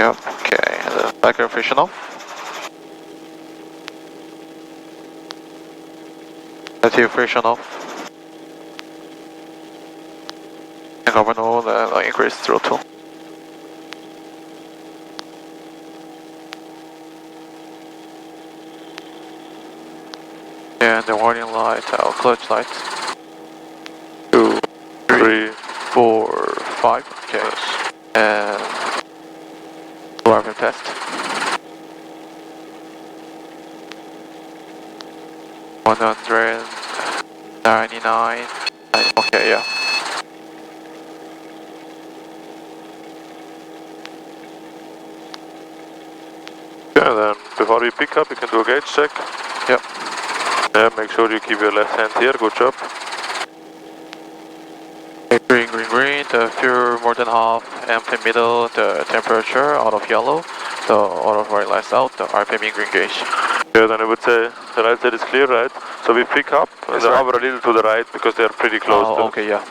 Yep, okay. The backer friction off. Relative friction off. And governor, the increased throttle. And the warning light, our clutch light. 2, 3, 4, 5. Okay. And driver test. 199. Okay, yeah. Yeah, then before we pick up, you can do a gauge check. Yep. Yeah, make sure you keep your left hand here. Good job. Green, green, green. The fuel more than half. Empty middle. The temperature out of yellow. The out of right lights out. The RPM in green gauge. Yeah, then I would say the right side is clear, right? So we pick up and Yes, then right. hover a little to the right because they are pretty close to. Okay, yeah.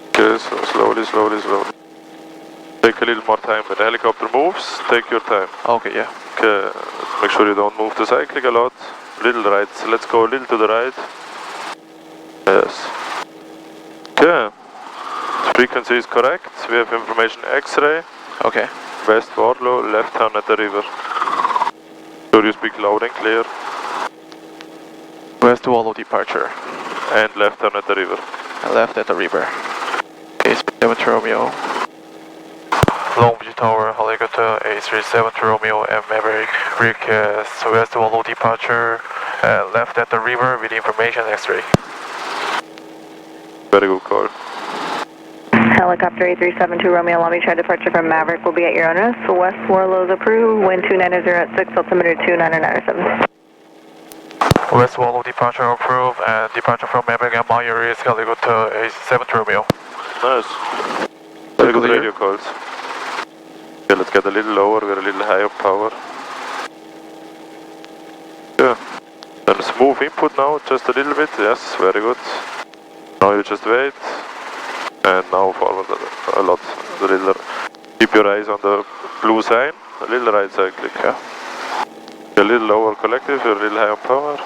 Okay, so slowly, slowly, slowly. Take a little more time. When the helicopter moves, take your time. Okay, yeah. Okay, make sure you don't move the cyclic a lot. Little right. So let's go a little to the right. Yes. Okay. Frequency is correct. We have information X-ray. Okay. West Warlow, left turn at the river. So you speak loud and clear. West Wallow departure. And left turn at the river. Left at the river. Okay, 7 Romeo. Longview Tower, helicopter A37 Romeo and Maverick. Request West Wallow departure. Left at the river with information X-ray. Very good call. Helicopter A372 Romeo, Long Beach departure from Maverick will be at your own risk. West Warlow's approved, wind 290 at 6, altimeter 2997. West Wallow departure approved and departure from Maverick and Meyer is helicopter A7 Romeo. Nice. Very good radio calls. Okay, let's get a little lower, we're a little high on power. Yeah. Then smooth input now, just a little bit. Yes, very good. Now you just wait. And now forward a lot. A little. Keep your eyes on the blue sign. A little right cyclic. Yeah. A little lower collective, you're a little high on power.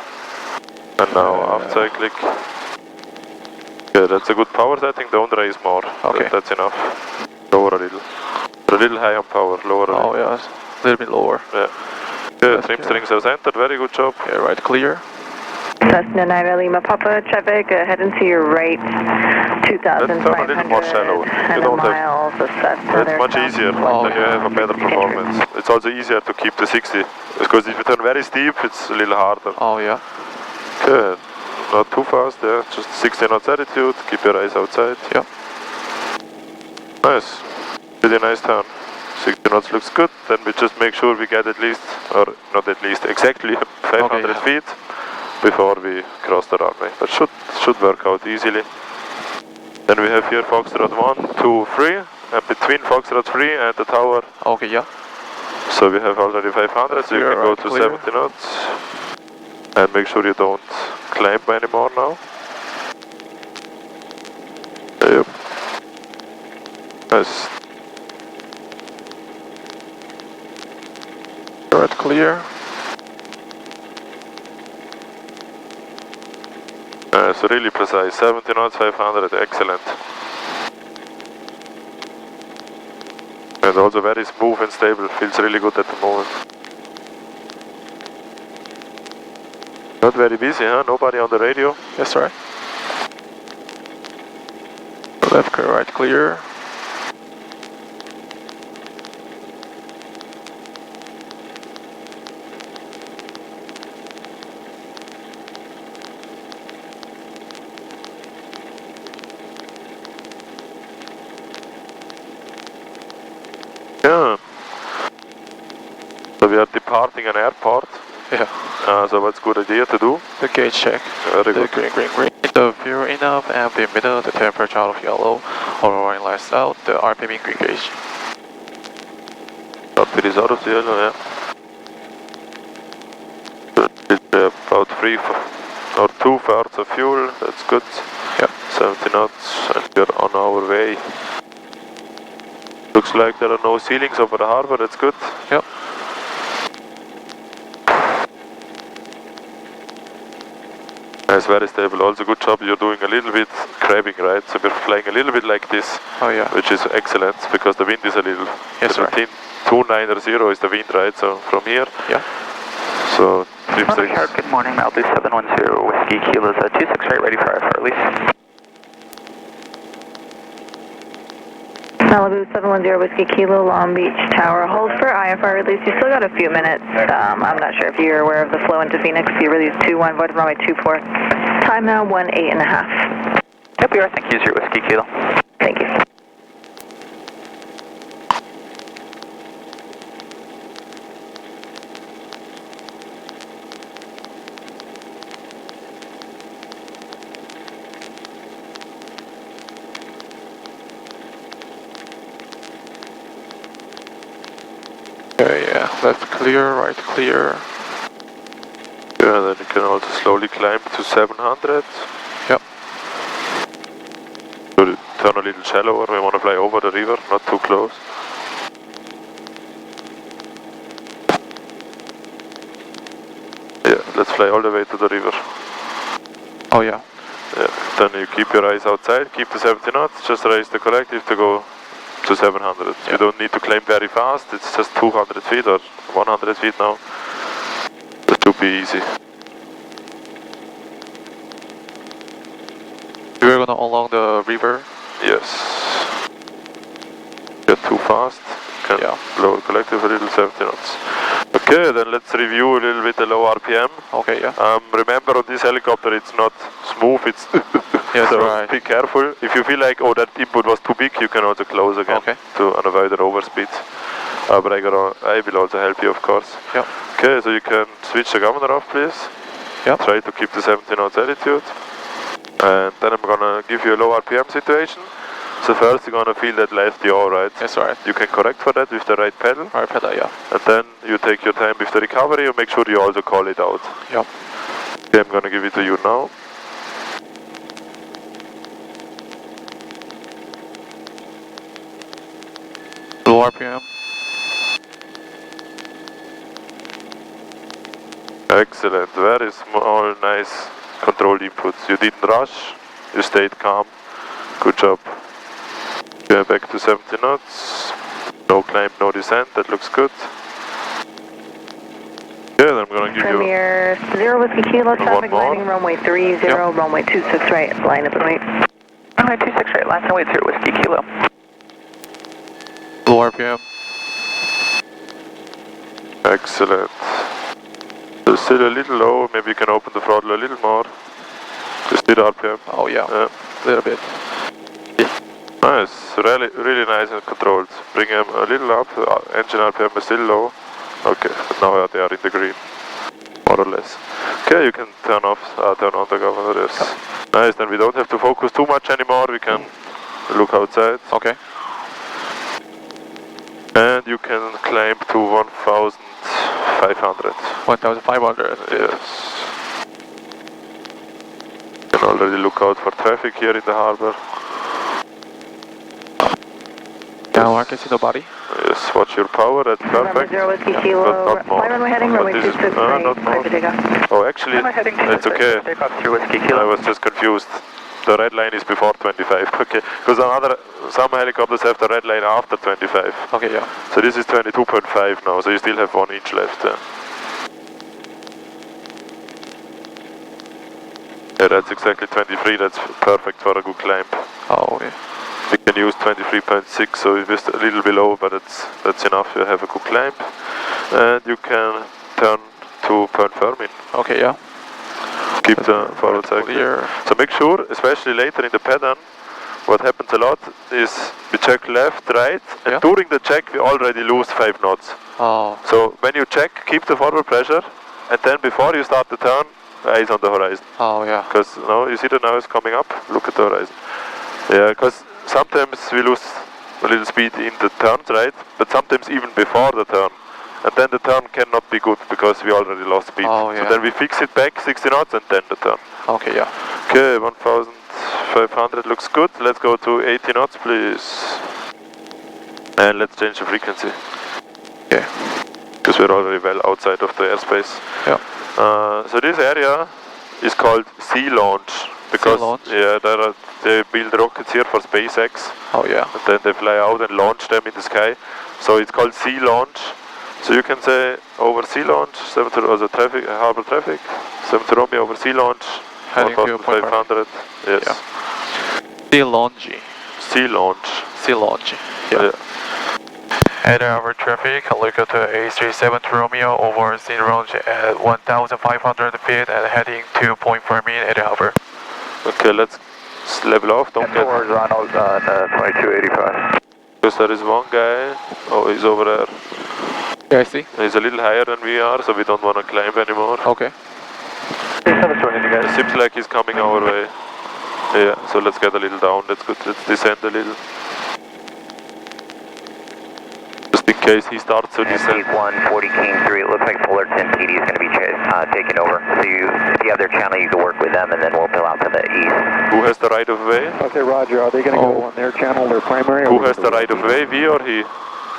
And now aft cyclic. Okay, that's a good power setting, don't raise more. Okay. That's enough. Lower a little. You're a little high on power, lower a little. Oh yes, a little bit lower. Yeah. Okay, trim strings are centered, very good job. Yeah, right, clear. Cessna 9 Lima Papa, traffic, head into your right, 2,500 Let's turn a little more shallow. You don't miles of Cessna. It's much easier, then you have a better performance. It's also easier to keep the 60, because if you turn very steep, it's a little harder. Oh yeah. Okay, not too fast, yeah, just 60 knots attitude, keep your eyes outside. Yeah. Nice, pretty nice turn. 60 knots looks good, then we just make sure we get at least, or not at least, exactly 500 feet before we cross the runway. That should work out easily. Then we have here Foxtrot 1, 2, 3, and between Foxtrot 3 and the tower. Okay, yeah. So we have already 500, so you can go to 70 knots. And make sure you don't climb anymore now. Yep. Nice. Right, clear. So really precise, 70 knots, 500, excellent. And also very smooth and stable, feels really good at the moment. Not very busy, huh? Nobody on the radio? Yes, right. Left, right, clear. Yeah. So we are departing an airport. Yeah. So what's a good idea to do? The gauge check. Very the good. green, green, green. The fuel enough, empty middle, the temperature out of yellow, orange lights out, the RPM in green gauge. Outfit is out of the yellow, yeah. Good. or 2/3 of fuel, that's good. Yep. 70 knots, and we're on our way. Looks like there are no ceilings over the harbor, that's good. Yep. It's very stable, also good job, you're doing a little bit crabbing, right? So we're flying a little bit like this, Oh yeah. which is excellent, because the wind is a little... Yes, the right. 290 is the wind, right? So from here, Yeah. so trip Motor strings. Hard, good morning, Malibu 710 Whiskey Kilo's 268 ready for IFR release. Malibu 710 Whiskey Kilo, Long Beach Tower, hold for IFR release. You still got a few minutes. I'm not sure if you're aware of the flow into Phoenix. You release 21, void runway 24. Time now 18.5. Yep, we are. Thank you, 0 Whiskey Kilo. Thank you. Okay, yeah. Left clear, right clear. Yeah, then you can also slowly climb to 700. Yep. So turn a little shallower, we want to fly over the river, not too close. Yeah, let's fly all the way to the river. Oh yeah. Yeah, then you keep your eyes outside, keep the 70 knots, just raise the collective to go to 700. Yeah. You don't need to climb very fast, it's just 200 feet or 100 feet now. That should be easy. We're gonna along the river. Yes. Get too fast, can Yeah. lower collective a little, 70 knots. Okay, then let's review a little bit the low RPM. Okay, yeah. Remember on this helicopter it's not smooth, it's Yes, so right. be careful. If you feel like, oh, that input was too big, you can also close again Okay. to avoid an overspeed. But I will also help you, of course. Yep. Okay, so you can switch the governor off, please. Yep. Try to keep the 70 knots altitude. And then I'm gonna give you a low RPM situation. So first you're gonna feel that left yaw, right? Yes, right. You can correct for that with the right pedal. Right pedal, yeah. And then you take your time with the recovery and make sure you also call it out. Yep. Okay, I'm gonna give it to you now. Low RPM. Excellent, very small, nice controlled inputs. You didn't rush, you stayed calm. Good job. Okay, back to 70 knots. No climb, no descent, that looks good. Yeah, then I'm gonna give you... Premier 0 Whiskey Kilo, traffic more. landing runway 30, runway 26 right, line up and wait. Runway 26 right, last and wait, 0 Whiskey Kilo. Low RPM. Excellent. So still a little low, maybe you can open the throttle a little more. Just did RPM. Oh yeah. Yeah. A little bit. Nice, really nice and controlled. Bring them a little up, engine RPM is still low. Okay, but now they are in the green, more or less. Okay, you can turn on the governor, yes. Nice, then we don't have to focus too much anymore, we can look outside. Okay. And you can climb to 1,500. 1,500. Yes. You can already look out for traffic here in the harbor. Now I can see nobody. Yes, watch your power, that's November perfect. 0 Whiskey But Kilo, not more. fly runway heading, But runway this is- 26 not right, more. clear for takeoff. Oh, actually, Runway heading it's okay. Take off 0 Whiskey I Kilo. was just confused. The red line is before 25, okay. Because some helicopters have the red line after 25. Okay, yeah. So this is 22.5 now, so you still have 1 inch left. Yeah, that's exactly 23, that's perfect for a good climb. Oh, okay. We can use 23.6, so it's just a little below, but that's enough. You have a good climb. And you can turn to Point Fermin. Okay, yeah. Keep the forward cycle. Clear. So make sure, especially later in the pattern, what happens a lot is we check left, right, and Yeah. during the check we already lose 5 knots. Oh, So when you check, keep the forward pressure, and then before you start the turn, eyes on the horizon. oh yeah. Because now you see the nose coming up, look at the horizon. Yeah, because sometimes we lose a little speed in the turns, right? But sometimes even before the turn, and then the turn cannot be good because we already lost speed. Oh, yeah. So then we fix it back 60 knots and then the turn. Okay, yeah. Okay, 1500 looks good. Let's go to 80 knots, please. And let's change the frequency. Okay. Because we're already well outside of the airspace. Yeah. So this area is called Sea Launch. Because Launch? yeah, they build rockets here for SpaceX. Oh, yeah. And then they fly out and launch them in the sky. So it's called Sea Launch. So you can say over Sea Launch, 70 also traffic, harbor traffic, 70 Romeo over Sea Launch, Heading to 1500. Yes. Yeah. Sea Launch. Sea Launch. Sea Launch. Yeah. And our traffic, look at A37 Romeo over Sea Launch at 1,500 feet and heading to Point Fermin at Harbor. Okay, let's level off. Don't get. Ronald on 2285. Because there is one guy. Oh, he's over there. Yeah, I see. He's a little higher than we are, so we don't want to climb anymore. Okay. It seems like he's coming our way. Yeah, so let's get a little down. That's good. Let's descend a little. Just in case he starts to descend. 140 King 3, it looks like Fullerton TD is going to be taken over. So if you have their channel, you can work with them and then we'll bill out to the east. Who has the right of way? Okay, Roger. Are they going to go on their channel, their primary? Who has the right of way, we or he?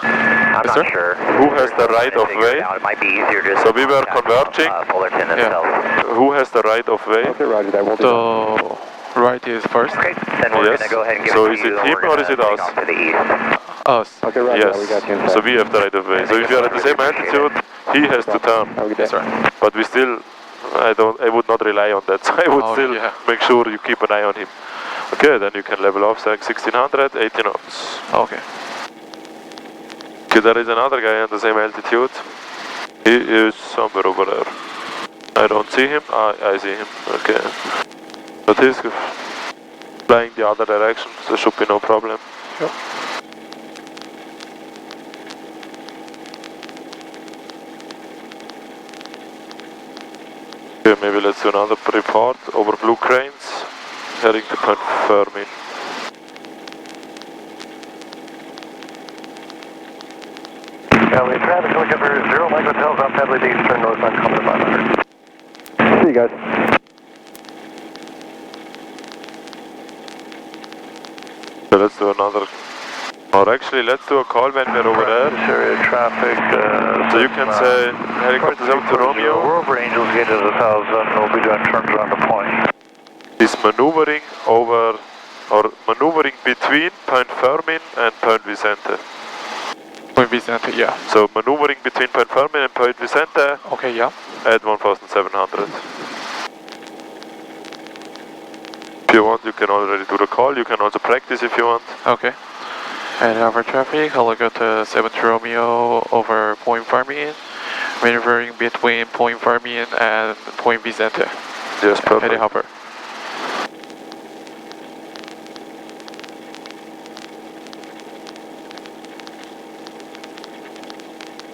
I'm Yes, not sir? sure. Who has the right of way? It might be easier just So we were contact, converging? Fullerton themselves. Who has the right of way? Okay, Roger that. We'll do that. The right is first. Okay, then we're Yes. going to go ahead and give So it is to you. it and him we're or gonna is it take us? off to the east. Us. Okay, Roger Yes. that. We got you inside. So we have the right of way. So if you are at the same altitude, he has to turn. Have a good Yes, day. sir. But we still, I would not rely on that. So I would Oh, still yeah. make sure you keep an eye on him. Okay, then you can level off, saying 1600, 80 knots. Okay. Okay, there is another guy on the same altitude. He is somewhere over there. I don't see him. I see him. Okay. But he's flying the other direction. There should be no problem. Yep. Okay, maybe let's do another report over Blue Cranes, heading to Point Fermin. LA traffic, helicopter 0 Mike Hotels on Pedley Beach, turn north on Cumberland 500. See you guys. So let's do another, or actually let's do a call when we're over there. This area traffic. So you can say helicopter 0 to Romeo We're over Angels Gate at 1,000, we'll be doing turns around the point. is maneuvering over, or maneuvering between Point Fermin and Point Vicente. Point Vicente, yeah. So maneuvering between Point Fermin and Point Vicente Okay, yeah. at 1700. If you want, you can already do the call. You can also practice if you want. Okay. And our traffic, look at 7 Romeo over Point Fermin, maneuvering between Point Fermin and Point Vicente. Yes, perfect. Heading Hopper.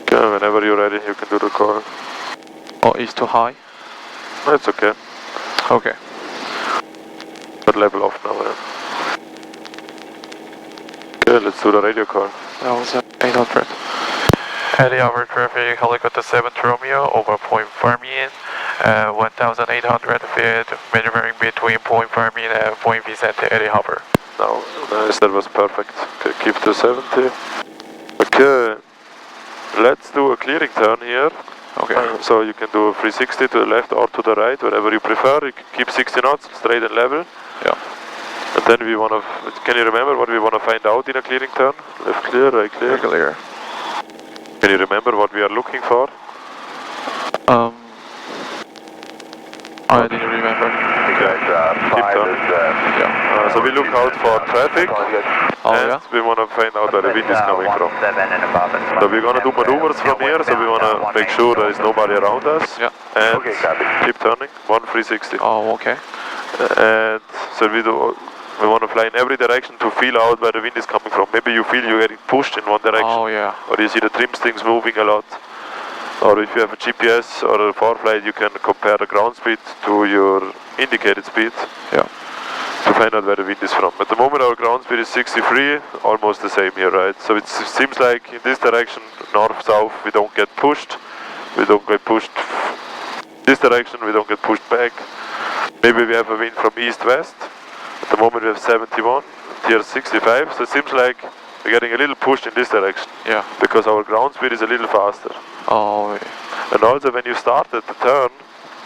Okay, whenever you're ready, you can do the call. Oh, it's too high? That's okay. Okay. But level off now. Yeah. Okay, let's do the radio call. That was 800. Heading over traffic, helicopter 7 Romeo over Point Fermin, 1,800 feet, maneuvering between Point Fermin and Point Vicente, Eddie Hopper. Now, nice, that was perfect. Okay, keep to 70. Okay, let's do a clearing turn here. Okay. So you can do a 360 to the left or to the right, whatever you prefer. You can keep 60 knots, straight and level. Yeah. And then we want to, can you remember what we want to find out in a clearing turn? Left clear, right clear. Clear. Can you remember what we are looking for? I didn't remember. Okay, keep turning. Yeah. So we look out for traffic, Oh, and yeah? we want to find out where the wind is coming from. 17 and above. So we're going to do maneuvers from here, so we want to make sure there is nobody around us. Yeah. And Okay, copy. keep turning, 360. Oh, okay. And so we want to fly in every direction to feel out where the wind is coming from. Maybe you feel you're getting pushed in one direction, Oh, yeah. or you see the trim strings moving a lot. Or if you have a GPS or a FarFlight, you can compare the ground speed to your indicated speed. Yeah. to find out where the wind is from. At the moment our ground speed is 63, almost the same here, right? So it seems like in this direction, north-south, we don't get pushed. We don't get pushed this direction, we don't get pushed back. Maybe we have a wind from east-west. At the moment we have 71, here 65, so it seems like we're getting a little pushed in this direction. Yeah. Because our ground speed is a little faster. Oh, yeah. And also when you started the turn,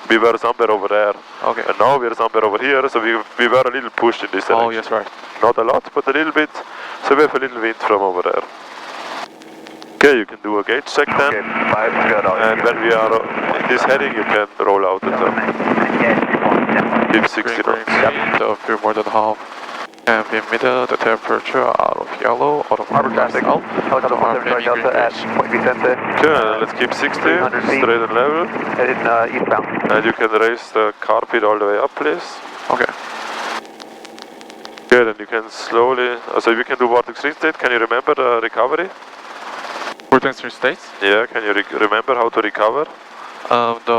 we were somewhere over there. Okay. And now we're somewhere over here, so we were a little pushed in this direction. Oh, yes, right. Not a lot, but a little bit. So we have a little wind from over there. Okay, you can do a gauge check then. Okay, 5 good. And when we are in this heading, you can roll out the turn. Keep 60 Green, knots. the fuel more than half. And in middle, the temperature out of yellow, out of Harbor traffic. out. Helicopter 175 Delta at Point Vicente. Okay, let's keep 60, 300 feet. straight and level. Headed eastbound. And you can raise the carpet all the way up, please. Okay. Okay, then you can slowly, so we can do vortex ring state. Can you remember the recovery? Vortex three states. Yeah, can you remember how to recover? The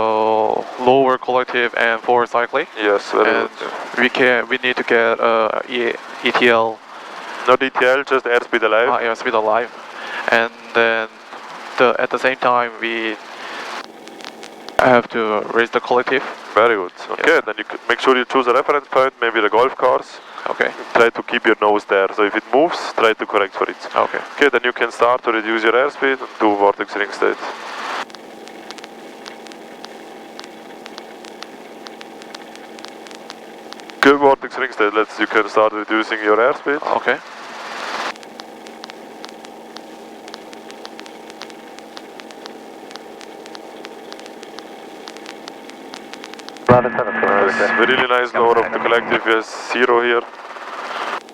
lower collective and forward cycling. Yes, very And good. we need to get ETL Not ETL, just airspeed alive. airspeed alive, and then at the same time we have to raise the collective. Very good. Okay, Yeah. then you could make sure you choose a reference point, maybe the golf course. Okay. Try to keep your nose there. So if it moves, try to correct for it. Okay. Okay, then you can start to reduce your airspeed and do vortex ring state. Good vortex ring state. You can start reducing your airspeed. Okay. Yes, really nice lower of the collective. Yes, 0 here.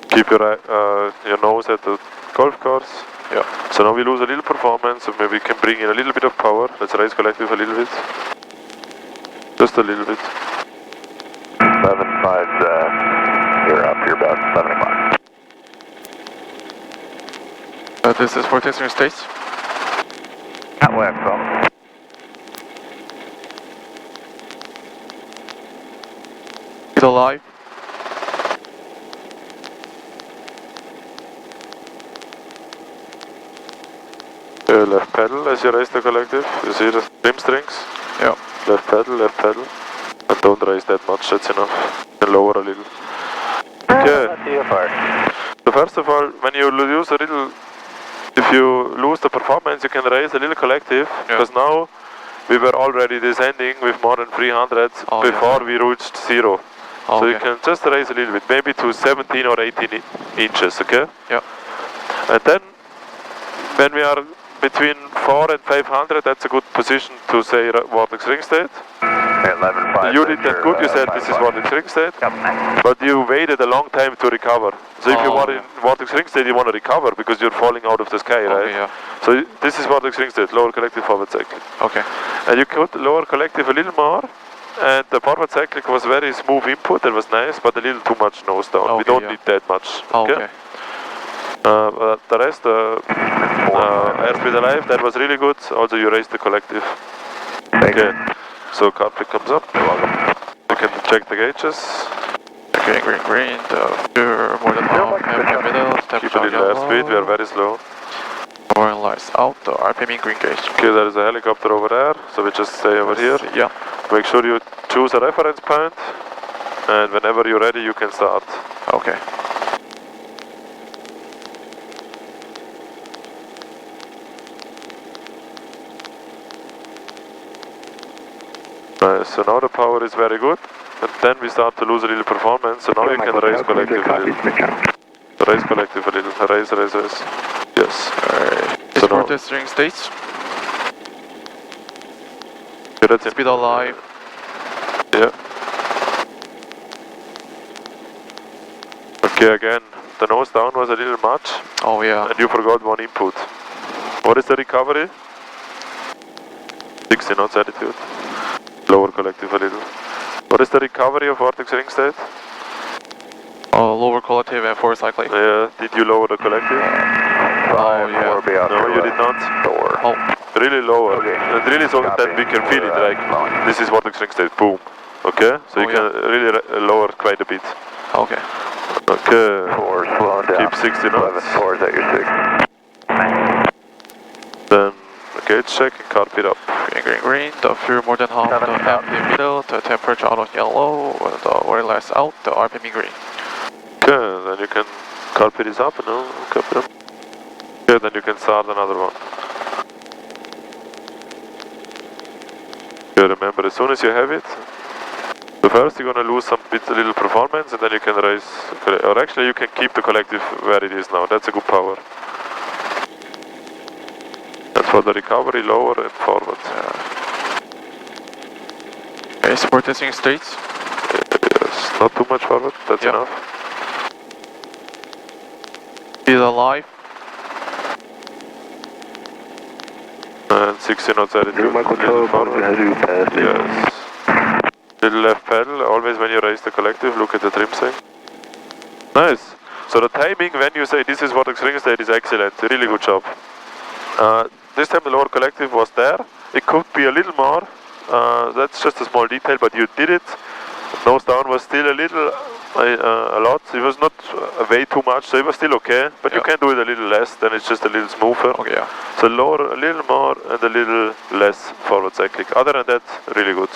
Keep your nose at the golf course. Yeah. So now we lose a little performance, so maybe we can bring in a little bit of power. Let's raise collective a little bit. Just a little bit. 11.5, you're up, you're about 7 o'clock. This is vortex three states. At west, so. It's alive. Left pedal as you raise the collective. You see the trim strings? Yeah. Left pedal. And don't raise that much, that's enough. And lower a little. Okay. So first of all, when you lose a little, if you lose the performance, you can raise a little collective, because now we were already descending with more than 300 before we reached 0. Oh, so okay. you can just raise a little bit, maybe to 17 or 18 inches, okay? Yeah. And then, when we are between 4 and 500, that's a good position to say vortex ring state. 11.5. You did that good, you said this is vortex ring state, but you waited a long time to recover. So if you want in vortex ring state, you want to recover because you're falling out of the sky, right? Okay, yeah. So this is vortex ring state, lower collective forward cycle. Okay. And you could lower collective a little more, and the forward cyclic was very smooth input, that was nice, but a little too much nose down. Okay, we don't yeah. need that much. Okay. But the rest, airspeed alive, that was really good. Also you raised the collective. Okay. So carpet comes up. You can check the gauges. Okay, green, the fuel more than half, and middle, Keep a temperature little airspeed, we are very slow. Foreign lights out, the RPM in green gauge. Okay, there is a helicopter over there, so we just stay over here. Yeah. Make sure you choose a reference point, and whenever you're ready, you can start. Okay. So now the power is very good, and then we start to lose a little performance, so now you can raise collective a little. Raise collective a little, raise. Yes. Alright. So now, Vortex string states. okay, that's Speed alive. Yeah. Okay, again, the nose down was a little much, Oh yeah. and you forgot one input. What is the recovery? 60 knots attitude. Lower collective a little. What is the recovery of vortex ring state? Lower collective and forward cycling. Did you lower the collective? Oh yeah. No, you did not. Oh. Really lower. And really so that we can feel it, like this is vortex ring state, boom. Okay? So you can really lower quite a bit. Okay. Okay. 4 slowing down. Keep 60 knots. 11-4 is at your 6. Then gauge check and car speed up. Green, green, the fuel more than half, Seven the knots. empty middle, the temperature out of yellow, the very last out, the RPM green. Okay, then you can car speed is up, no? Car speed up. Okay, then you can start another one. Okay, remember, as soon as you have it, so first you're gonna lose some bit, a little performance, and then you can raise, or actually you can keep the collective where it is now. That's a good power. And for the recovery, lower and forward. Okay, support testing states. Yes, not too much forward. That's Yeah. enough. Is alive. And 60 knots attitude. Little forward. Yes. Little left pedal. Always when you raise the collective, look at the trim setting. Nice. So the timing when you say this is what the string state is excellent. Really good job. This time the lower collective was there. It could be a little more. That's just a small detail, but you did it. Nose down was still a little, a lot. It was not way too much, so it was still okay. But you can do it a little less, then it's just a little smoother. Okay, yeah. So lower a little more and a little less forward cyclic. Other than that, really good.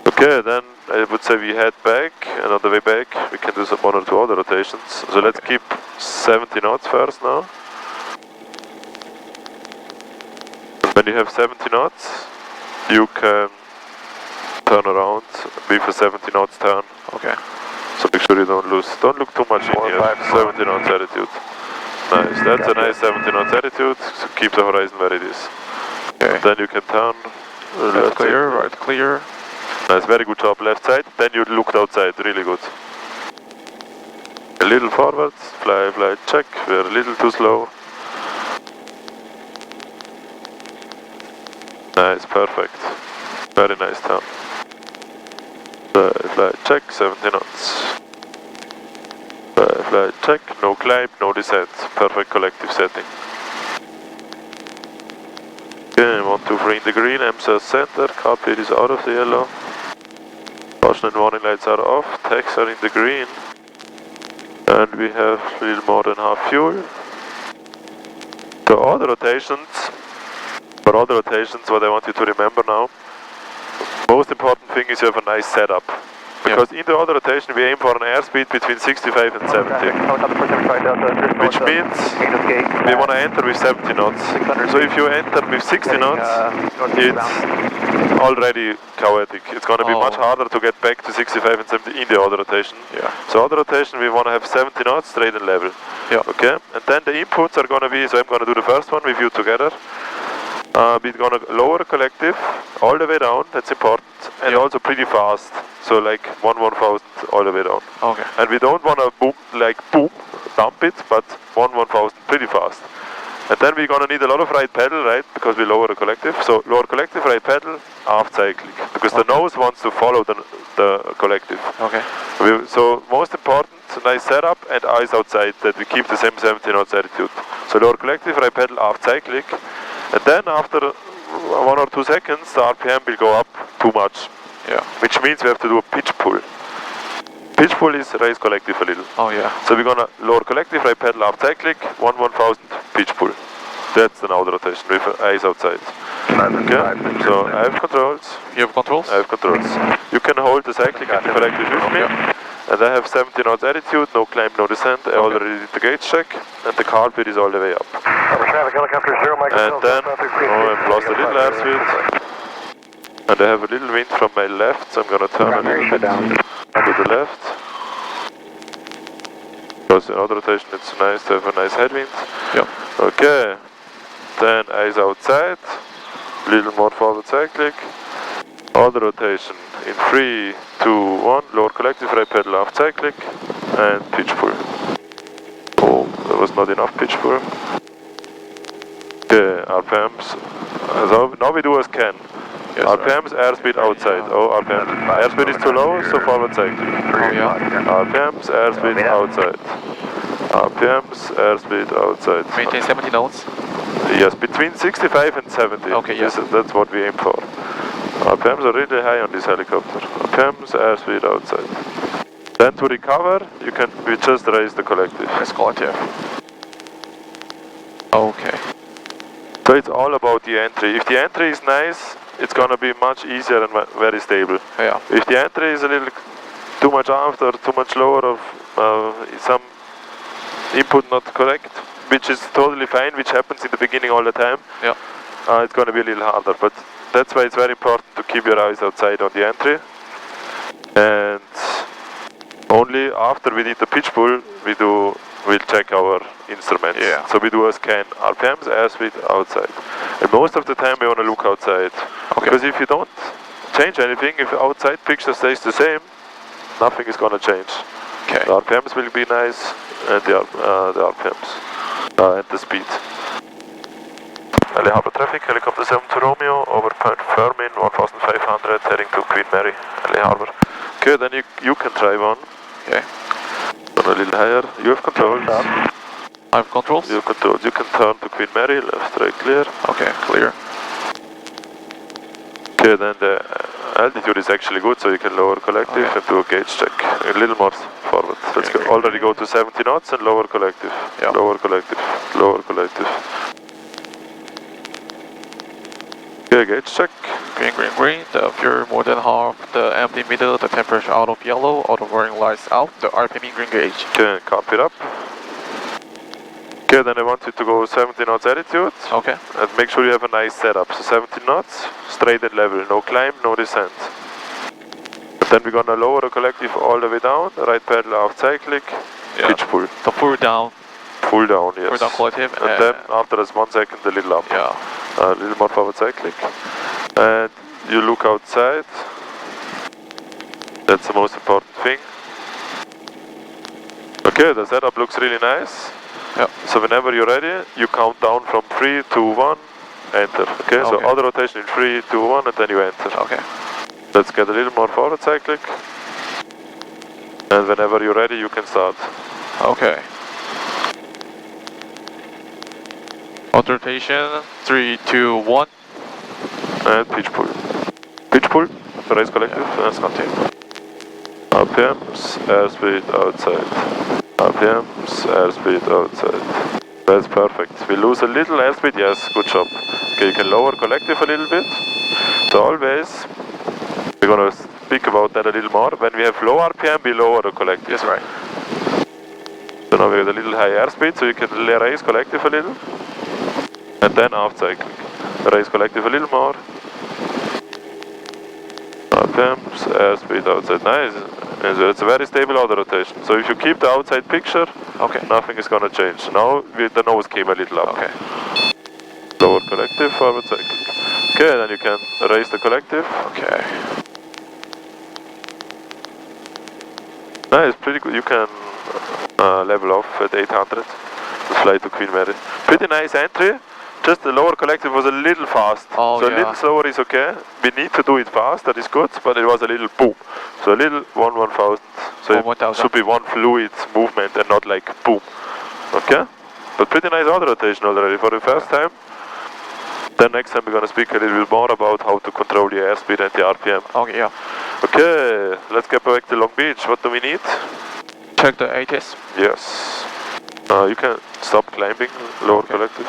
Okay, then I would say we head back, and on the way back we can do some 1 or 2 other rotations. So let's keep 70 knots first now. When you have 70 knots, you can turn around with a 70 knots turn. Okay. So make sure you don't look too much in here. 70 knots attitude. Nice, that's a nice 70 knots attitude. So keep the horizon where it is. Okay. And then you can turn. Left clear, right clear. Nice, very good job. Left side. Then you looked outside. Really good. A little forward. Fly, check. We're a little too slow. Nice, perfect. Very nice turn. Fly, check. 70 knots. Fly, check. No climb, no descent. Perfect collective setting. Okay, 1, 2, 3 in the green. EMSA center. Car speed is out of the yellow. Caution and warning lights are off. Tags are in the green. And we have a little more than half fuel. So all the rotations, for all the rotations, what I want you to remember now, most important thing is you have a nice setup. Because in the other rotation we aim for an airspeed between 65 and 70. Which means we want to enter with 70 knots. So if you enter with 60 knots, it's already chaotic. It's going to be much harder to get back to 65 and 70 in the other rotation. Yeah. So other rotation we want to have 70 knots straight and level. Yeah. Okay? And then the inputs are going to be, so I'm going to do the first one with you together. We're going to lower collective all the way down, that's important, and also pretty fast, so like 1/1000 all the way down. Okay. And we don't want to boom, dump it, but 1/1000 pretty fast. And then we're going to need a lot of right pedal, right, because we lower the collective. So lower collective, right pedal, aft cyclic, because the nose wants to follow the collective. Okay. So most important, nice setup and eyes outside, that we keep the same 70 knots attitude. So lower collective, right pedal, aft cyclic. And then after 1 or 2 seconds, the RPM will go up too much. Yeah. Which means we have to do a pitch pull. Pitch pull is raise collective a little. Oh yeah. So we're gonna lower collective, right pedal, aft cyclic, 1/1000 pitch pull. That's the node rotation with eyes outside. Okay. So I have controls. You have controls? I have controls. You can hold the cyclic and the collective with me. And I have 70 knots attitude, no climb, no descent. I already did the gauge check, and the car speed is all the way up. And then, I've lost a little airspeed. And I have a little wind from my left, so I'm gonna turn a little bit to the left. Because in other rotation it's nice to have a nice headwind. Yep. Okay. Then eyes outside, little more forward cyclic. Other rotation in 3, 2, 1, lower collective, right pedal, aft cyclic, and pitch pull. Oh, there was not enough pitch pull. Okay, RPMs. So now we do as can. Yes, RPMs, airspeed outside. Oh, RPM. Airspeed is too low, so forward cyclic. Oh yeah. RPMs, airspeed outside. RPMs, airspeed outside. Maintain 70 knots. Yes, between 65 and 70. Okay, yeah. That's what we aim for. RPMs are really high on this helicopter. RPMs, airspeed outside. Then to recover, we just raise the collective. Raise collective. Okay. So it's all about the entry. If the entry is nice, it's gonna be much easier and very stable. Yeah. If the entry is a little too much after, too much lower, or some input not correct, which is totally fine, which happens in the beginning all the time, Yeah. it's gonna be a little harder. But that's why it's very important to keep your eyes outside on the entry. And only after we did the pitch pull, we'll check our instruments. Yeah. So we do a scan RPMs, airspeed, outside. And most of the time we want to look outside. Okay. Because if you don't change anything, if outside picture stays the same, nothing is going to change. Okay. The RPMs will be nice, and the RPMs, and the speed. LA Harbor traffic, helicopter 72 Romeo, over Point Fermin, 1500, heading to Queen Mary, LA Harbor. Okay, then you can drive on. Okay. A little higher. You have controls. I have controls? You have controls. You can turn to Queen Mary, left, straight, clear. Okay, clear. Okay, then the altitude is actually good, so you can lower collective and do a gauge check. A little more forward. Let's go. Already go to 70 knots and lower collective. Yeah. Lower collective. Lower collective. Okay, gauge check. Green, green, green. The fuel more than half. The empty middle. The temperature out of yellow. Auto warning lights out. The RPM in green gauge. Okay, copy it up. Okay, then I want you to go 70 knots altitude. Okay. And make sure you have a nice setup. So 70 knots, straight and level. No climb, no descent. And then we're gonna lower the collective all the way down. Right pedal out cyclic. Yeah. Pitch pull. The pull down. Pull down, yes. Pull down collective. And then after this 1 second, a little up. Yeah. A little more forward cyclic. And you look outside. That's the most important thing. Okay, the setup looks really nice. Yeah. So whenever you're ready, you count down from 3, 2, 1, enter. Okay, so auto rotation in 3, 2, 1, and then you enter. Okay. Let's get a little more forward cyclic. And whenever you're ready, you can start. Okay. Auto rotation. 3, 2, 1. And pitch pull. Pitch pull, raise collective, Let's continue. RPMs, airspeed outside. RPMs, airspeed outside. That's perfect. We lose a little airspeed, yes, good job. Okay, you can lower collective a little bit. So always, we're gonna speak about that a little more. When we have low RPM, we lower the collective. Yes, right. So now we have a little high airspeed, so you can raise collective a little. And then aft cycling. Raise collective a little more. RPMs, airspeed outside, nice. And it's a very stable auto rotation. So if you keep the outside picture, nothing is gonna change. Now the nose came a little up. Okay. Lower collective, forward cycling. Okay, then you can raise the collective. Okay. Nice, pretty good. You can level off at 800. Fly to Queen Mary. Pretty nice entry. Just the lower collective was a little fast. Oh, so a little slower is okay. We need to do it fast, that is good, but it was a little boom. So a little 1/1000. So it should be one fluid movement and not like boom. Okay? But pretty nice auto rotation already for the first time. Then next time we're gonna speak a little bit more about how to control the airspeed and the RPM. Okay, yeah. Okay, let's get back to Long Beach. What do we need? Check the ATS. Yes. You can stop climbing, lower collective.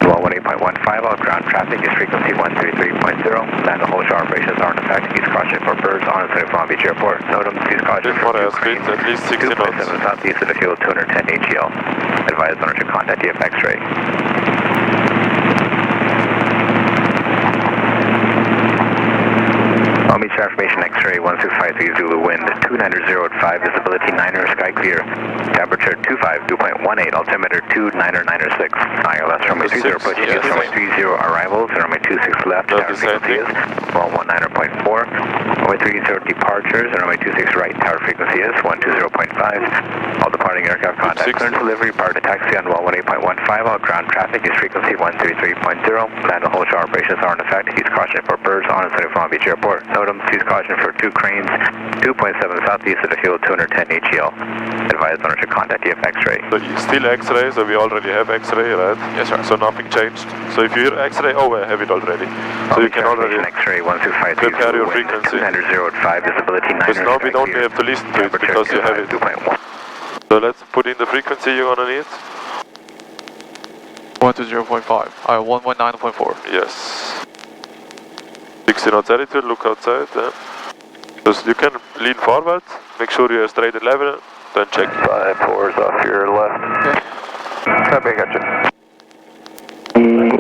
Well, 18.15, all ground traffic is frequency 133.0. Land and hold shower operations are in effect. Use caution for birds on and Palm Beach Airport. Notum, use caution Bit for more airspeed, at least 60 knots. 2.7 southeast of the field, 210 AGL. Advise owner to contact the X-ray. Palm Beach Affirmation X-ray 1653 Zulu wind 290 at 5, visibility 9er, sky clear. Temperature 25, 2.18, altimeter 2996. ILS runway 30 approaching, yes. Runway 30 arrivals, runway 26 left, tower frequency is 119.4. Runway 30 departures, runway 26 right, tower frequency is 120.5. All departing aircraft contact clearance delivery, part of taxi on 18.15, all ground traffic is frequency 133.0. Land and hold shower operations are in effect. Use caution for birds on and Palm Beach Airport. NOTAMs, use caution for 2 cranes, 2.7 southeast of the field, 210 HEL. Advise owner to contact you if X-ray. So still X-ray, so we already have X-ray, right? Yes, sir. So nothing changed. So if you hear X-ray, oh, I have it already. So you can already X-ray 125 prepare your frequency. 200.05, visibility 9. Because now we don't have to listen to it because you have it. 2.1. So let's put in the frequency you're gonna need. 120.5. 119.4. Yes. 60 knots altitude, look outside. Just you can lean forward, make sure you're straight and level, then check. 5-4's off your left. Okay. Copy, gotcha.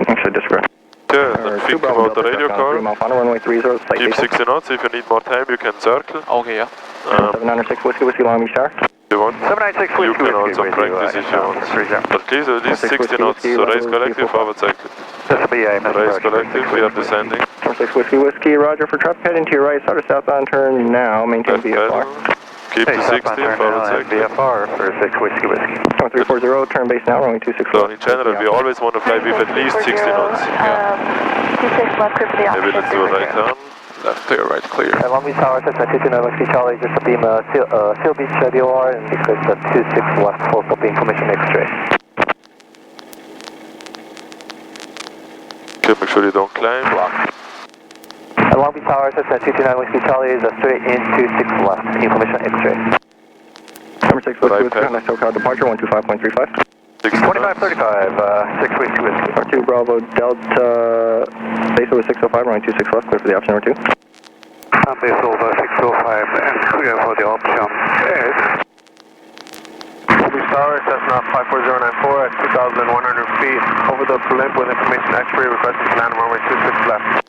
Actually, disregard. Yeah, then think about the radio car. Runway 30, Keep 60 knots, if you need more time you can circle. Okay, yeah. 796 Whiskey Long Beach Tower. If you want. 796 You Whiskey can also with practice if you want. But please, at least 60 knots, so raise collective, forward cycle. This will be a Raise collective, we are descending. 6 Whiskey, roger for traffic heading to your right, start a southbound turn now, maintain Left pedal. VFR. Keep the 60, forward cycle. VFR for 6 Whiskey. 340, turn base now, runway 26 So in general, we always want to fly with at least 60 knots. 26 left, clear for the Maybe let's do a right turn. Left clear, right clear. Long Beach Tower, that's 29 Whiskey Charlie, just a beam Seal Beach DOR, and because 26 left, full copy information X-ray. Okay, make sure you don't climb. Long Beach Tower, that's 29 Whiskey Charlie, is straight in 26 left, information X-ray. Number 6 Whiskey Right Whiskey, pad. next SoCal departure, 125.35. 60 knots. 2535, 6 Whiskey Whiskey. R2 Bravo Delta, base over 605, runway 26 left, clear for the option number 2. Base over 605, and clear for the option is... Long Beach Tower, Cessna 54094 at 2,100 feet, over the blimp with information X-ray, requesting to land runway 26 left.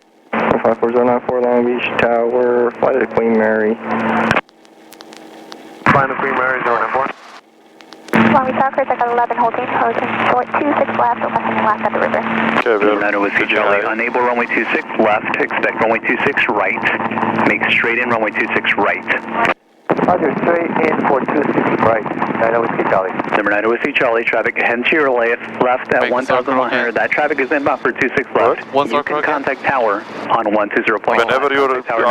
54094 Long Beach Tower, flight to Queen Mary. Flying to Queen Mary, 094. Long Beach Tower, Chris, I got 11 holding, short 26 left, open left at the river. Okay, we're United Whiskey Charlie, unable runway 26 left, expect runway 26 right, make straight in runway 26 right. Roger, straight in for 26 right, United Whiskey Charlie. Number 9 Whiskey Charlie, traffic heading to your left at Make the circle 1,100. again. That traffic is inbound for 26 left. One You circle can again. contact tower on 120.1. Whenever are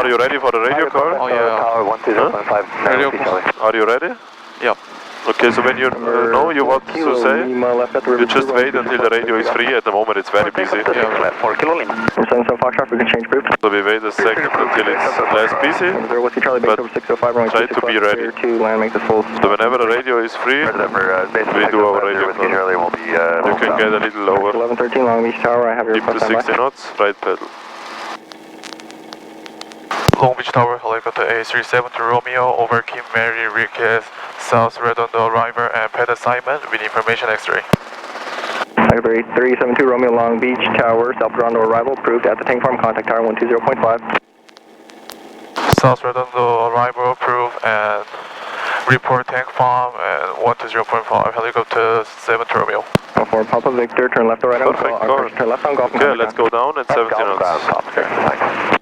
you ready for the radio call? Oh, yeah. Tower 120.5, Radio Whiskey Charlie. Are you ready? Yeah. Okay, so when you know you want to say, Left at the river. you just wait until the radio is free. At the moment it's very busy. Yeah. 4 Kilo Lima. From 77 Foxtrot, we can change group. So we wait a second until it's less busy. Number 0 Whiskey Charlie, base But over 605, runway try 26 to be left, ready. clear to land, make this full. So whenever the radio is free, we do our radio Whiskey call. Charlie will be, You can get a little lower. 1113 Long Beach Tower, I have your Keep to request 60 knots, right pedal. Long Beach Tower, helicopter A37 to Romeo, over Kim Mary, request South Redondo arrival and pad assignment with information X-ray. Library 372 Romeo Long Beach Tower, South Redondo arrival, approved at the tank farm, contact tower 120.5. South Redondo arrival approved and report tank farm and 120.5 helicopter 7 to Romeo. For Papa Victor, turn left or right on Perfect, golf. go. Turn left on golf. Okay, let's go down at 70 knots.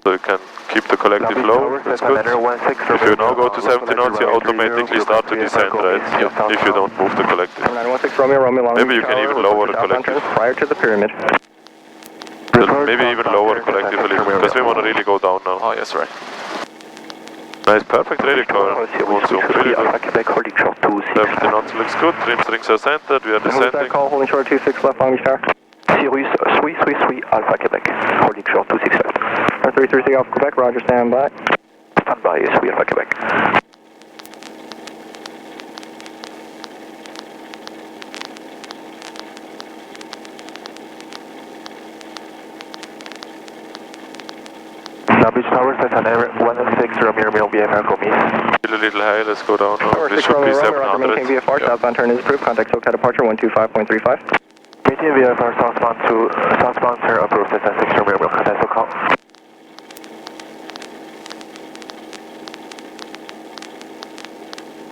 So you can keep the collective low, that's good. If you now go to 70 knots, you automatically start to descend, right? If you don't move the collective. 916 Romeo, Romeo Long Maybe Beach you can Tower, even lower the southbound collective. turn prior to the pyramid. Maybe even lower collective a little bit, because we want to really go down now. Oh, yes, right. Nice, perfect radio car. Also, really good. Quebec holding short 70 knots looks good, trim strings are centered, we are Who's that descending. call? Holding short 26 left Long Beach Tower. Sirius 333 Alpha Quebec, holding short 26 left. 333 Alpha Quebec, roger, stand by. Stand by, 3 Alpha Quebec. Long Beach Tower, Cessna 106 Romeo VFR Comis. Still a little high, let's go down now. Tower This 6 should be Romeo, Romeo, roger, maintain 700. VFR, southbound turn is approved, contact SoCal departure 125.35. Maintain VFR southbound turn approved, Cessna 6 Romeo, contact SoCal.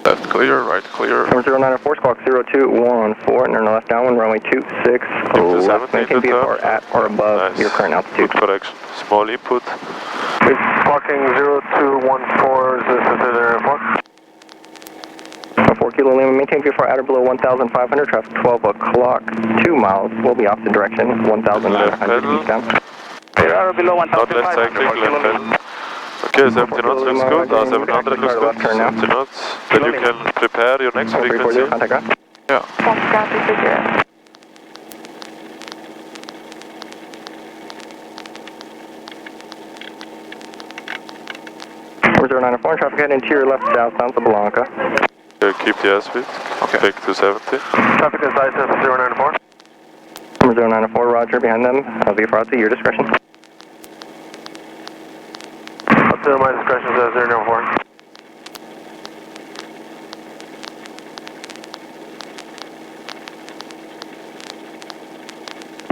Left clear, right clear. Number 094, squawk 0214, and turn left downwind, runway 26 left, maintain VFR at or above Nice. your current altitude. Good correction. Small input. Squawking 0214, is this considered 4? 4 Kilo Lima, maintain VFR at or below 1,500, traffic 12 o'clock, 2 miles, will be opposite direction, 1,900 pedal. eastbound. Below Not left cycling, left pedal. Okay, 70 knots looks good. 700 looks good. 70 knots. Then you can prepare your next frequency. Contact ground. Yeah. Contact ground 330. 094, traffic heading to your left south, Santa Blanca. Okay, keep the airspeed. Okay. Back to 70. Traffic inside system 094. 094, roger, behind them. VFR to your discretion. Up to my discretion says 094.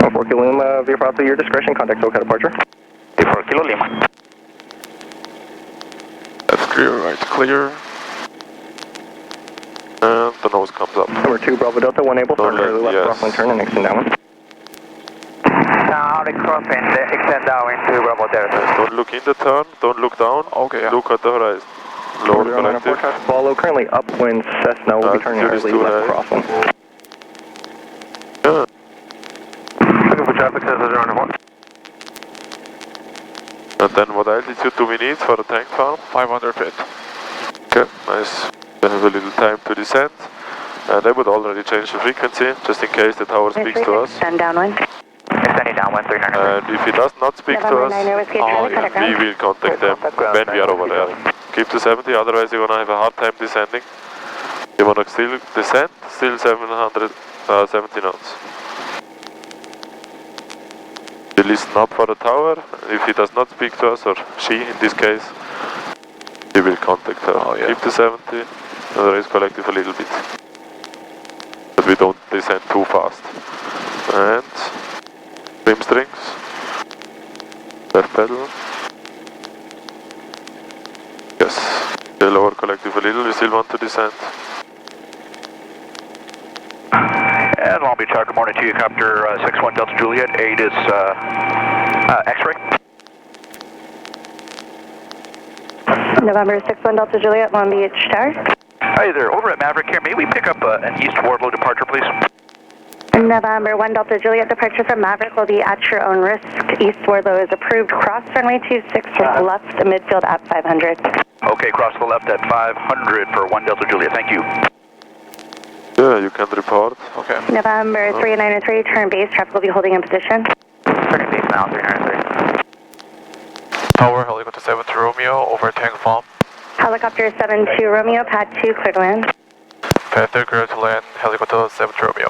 Oh, 4 Kilo Lima, VFR to your discretion. Contact SoCal departure. 4 Kilo Lima. Left clear, right clear. And the nose comes up. Number 2, Bravo Delta, 1 able, turn early left, yes. crosswind turn and extend downwind. Now the crosswind, extend downwind to Bravo Delta. Don't look in the turn, don't look down. Okay, yeah. Look at the horizon. Lower 094, collective. traffic follow, currently upwind, Cessna will be turning Altitude is early too left, high. crosswind. Yeah. Looking for traffic says 094. And then what altitude do we need for the tank farm? 500 feet. Okay, nice. We have a little time to descend. And I would already change the frequency, just in case the tower speaks to us. Extend downwind. Extending downwind 300. And if he does not speak to November us, 9 Whiskey Charlie, contact we ground. will contact them when we are over there. Keep to 70, otherwise you're gonna have a hard time descending. You wanna still descend, still 70 knots. You listen up for the tower. If he does not speak to us, or she in this case, we will contact her. Oh, yeah. Keep to 70, and raise collective a little bit. But we don't descend too fast. And trim strings. Left pedal. Yes. Okay, lower collective a little. We still want to descend. And Long Beach Tower, good morning to you, Copter 61 Delta Juliet, 8 is X-ray. November 61 Delta Juliet, Long Beach Tower. Hi there, over at Maverick here, may we pick up an East Wardlow departure, please? November 1 Delta Juliet, departure from Maverick will be at your own risk. East Wardlow is approved. Cross runway 26 left, midfield at 500. Okay, cross to the left at 500 for 1 Delta Juliet, thank you. Yeah, you can report. Okay. November 393, turn base, traffic will be holding in position. Turning base now, 393. Tower, helicopter 72 Romeo, over tank farm. Helicopter 72 Romeo, pad 2, clear to land. Panther, clear to land, helicopter 72 Romeo.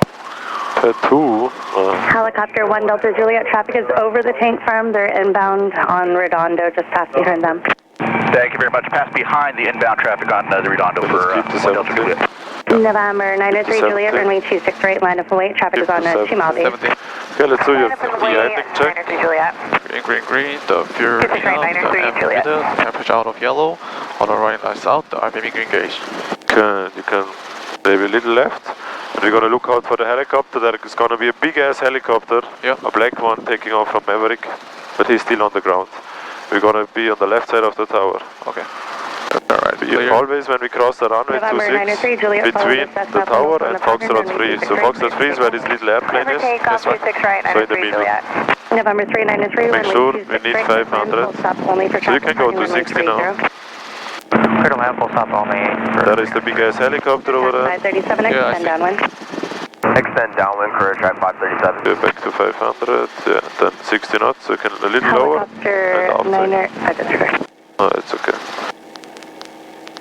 Pad 2. Helicopter 1 Delta Juliet, traffic is over the tank farm. They're inbound on Redondo, just past behind them. Thank you very much. Pass behind the inbound traffic on the Redondo for 1 Delta Juliet. November 903 Juliet, runway 26 right, line up and wait. Traffic is on 2 mile base. 70. Okay, let's do your de-icing check. Juliet. Green, the fuel This is right, up, 903 the Juliet. ambient, temperature out of yellow, on the right lights out, the RPM green gauge. You can maybe a little left. And we're gonna look out for the helicopter. There is gonna be a big ass helicopter, Yeah. a black one taking off from Maverick, but he's still on the ground. We're gonna be on the left side of the tower. Okay. Alright, clear. Always when we cross the runway November 903 26, Juliet, between follow the the tower Cessna and from the Foxtrot 3. So Foxtrot 3 is where this little airplane is. Takeoff, 26 right, So in the 903 middle. Juliet. November 393, Make runway sure 26 we need right, 500. full stop only for So you traffic can go parking, to runway 60 now. 30. Clear to land, full stop only. There is the big ass helicopter over there. 537, Yeah, I extend see. downwind. Extend downwind, career track 537. Go back to 500, yeah, then 60 knots, so you can a little lower. Helicopter and after. 9er, disregard. Oh, it's okay.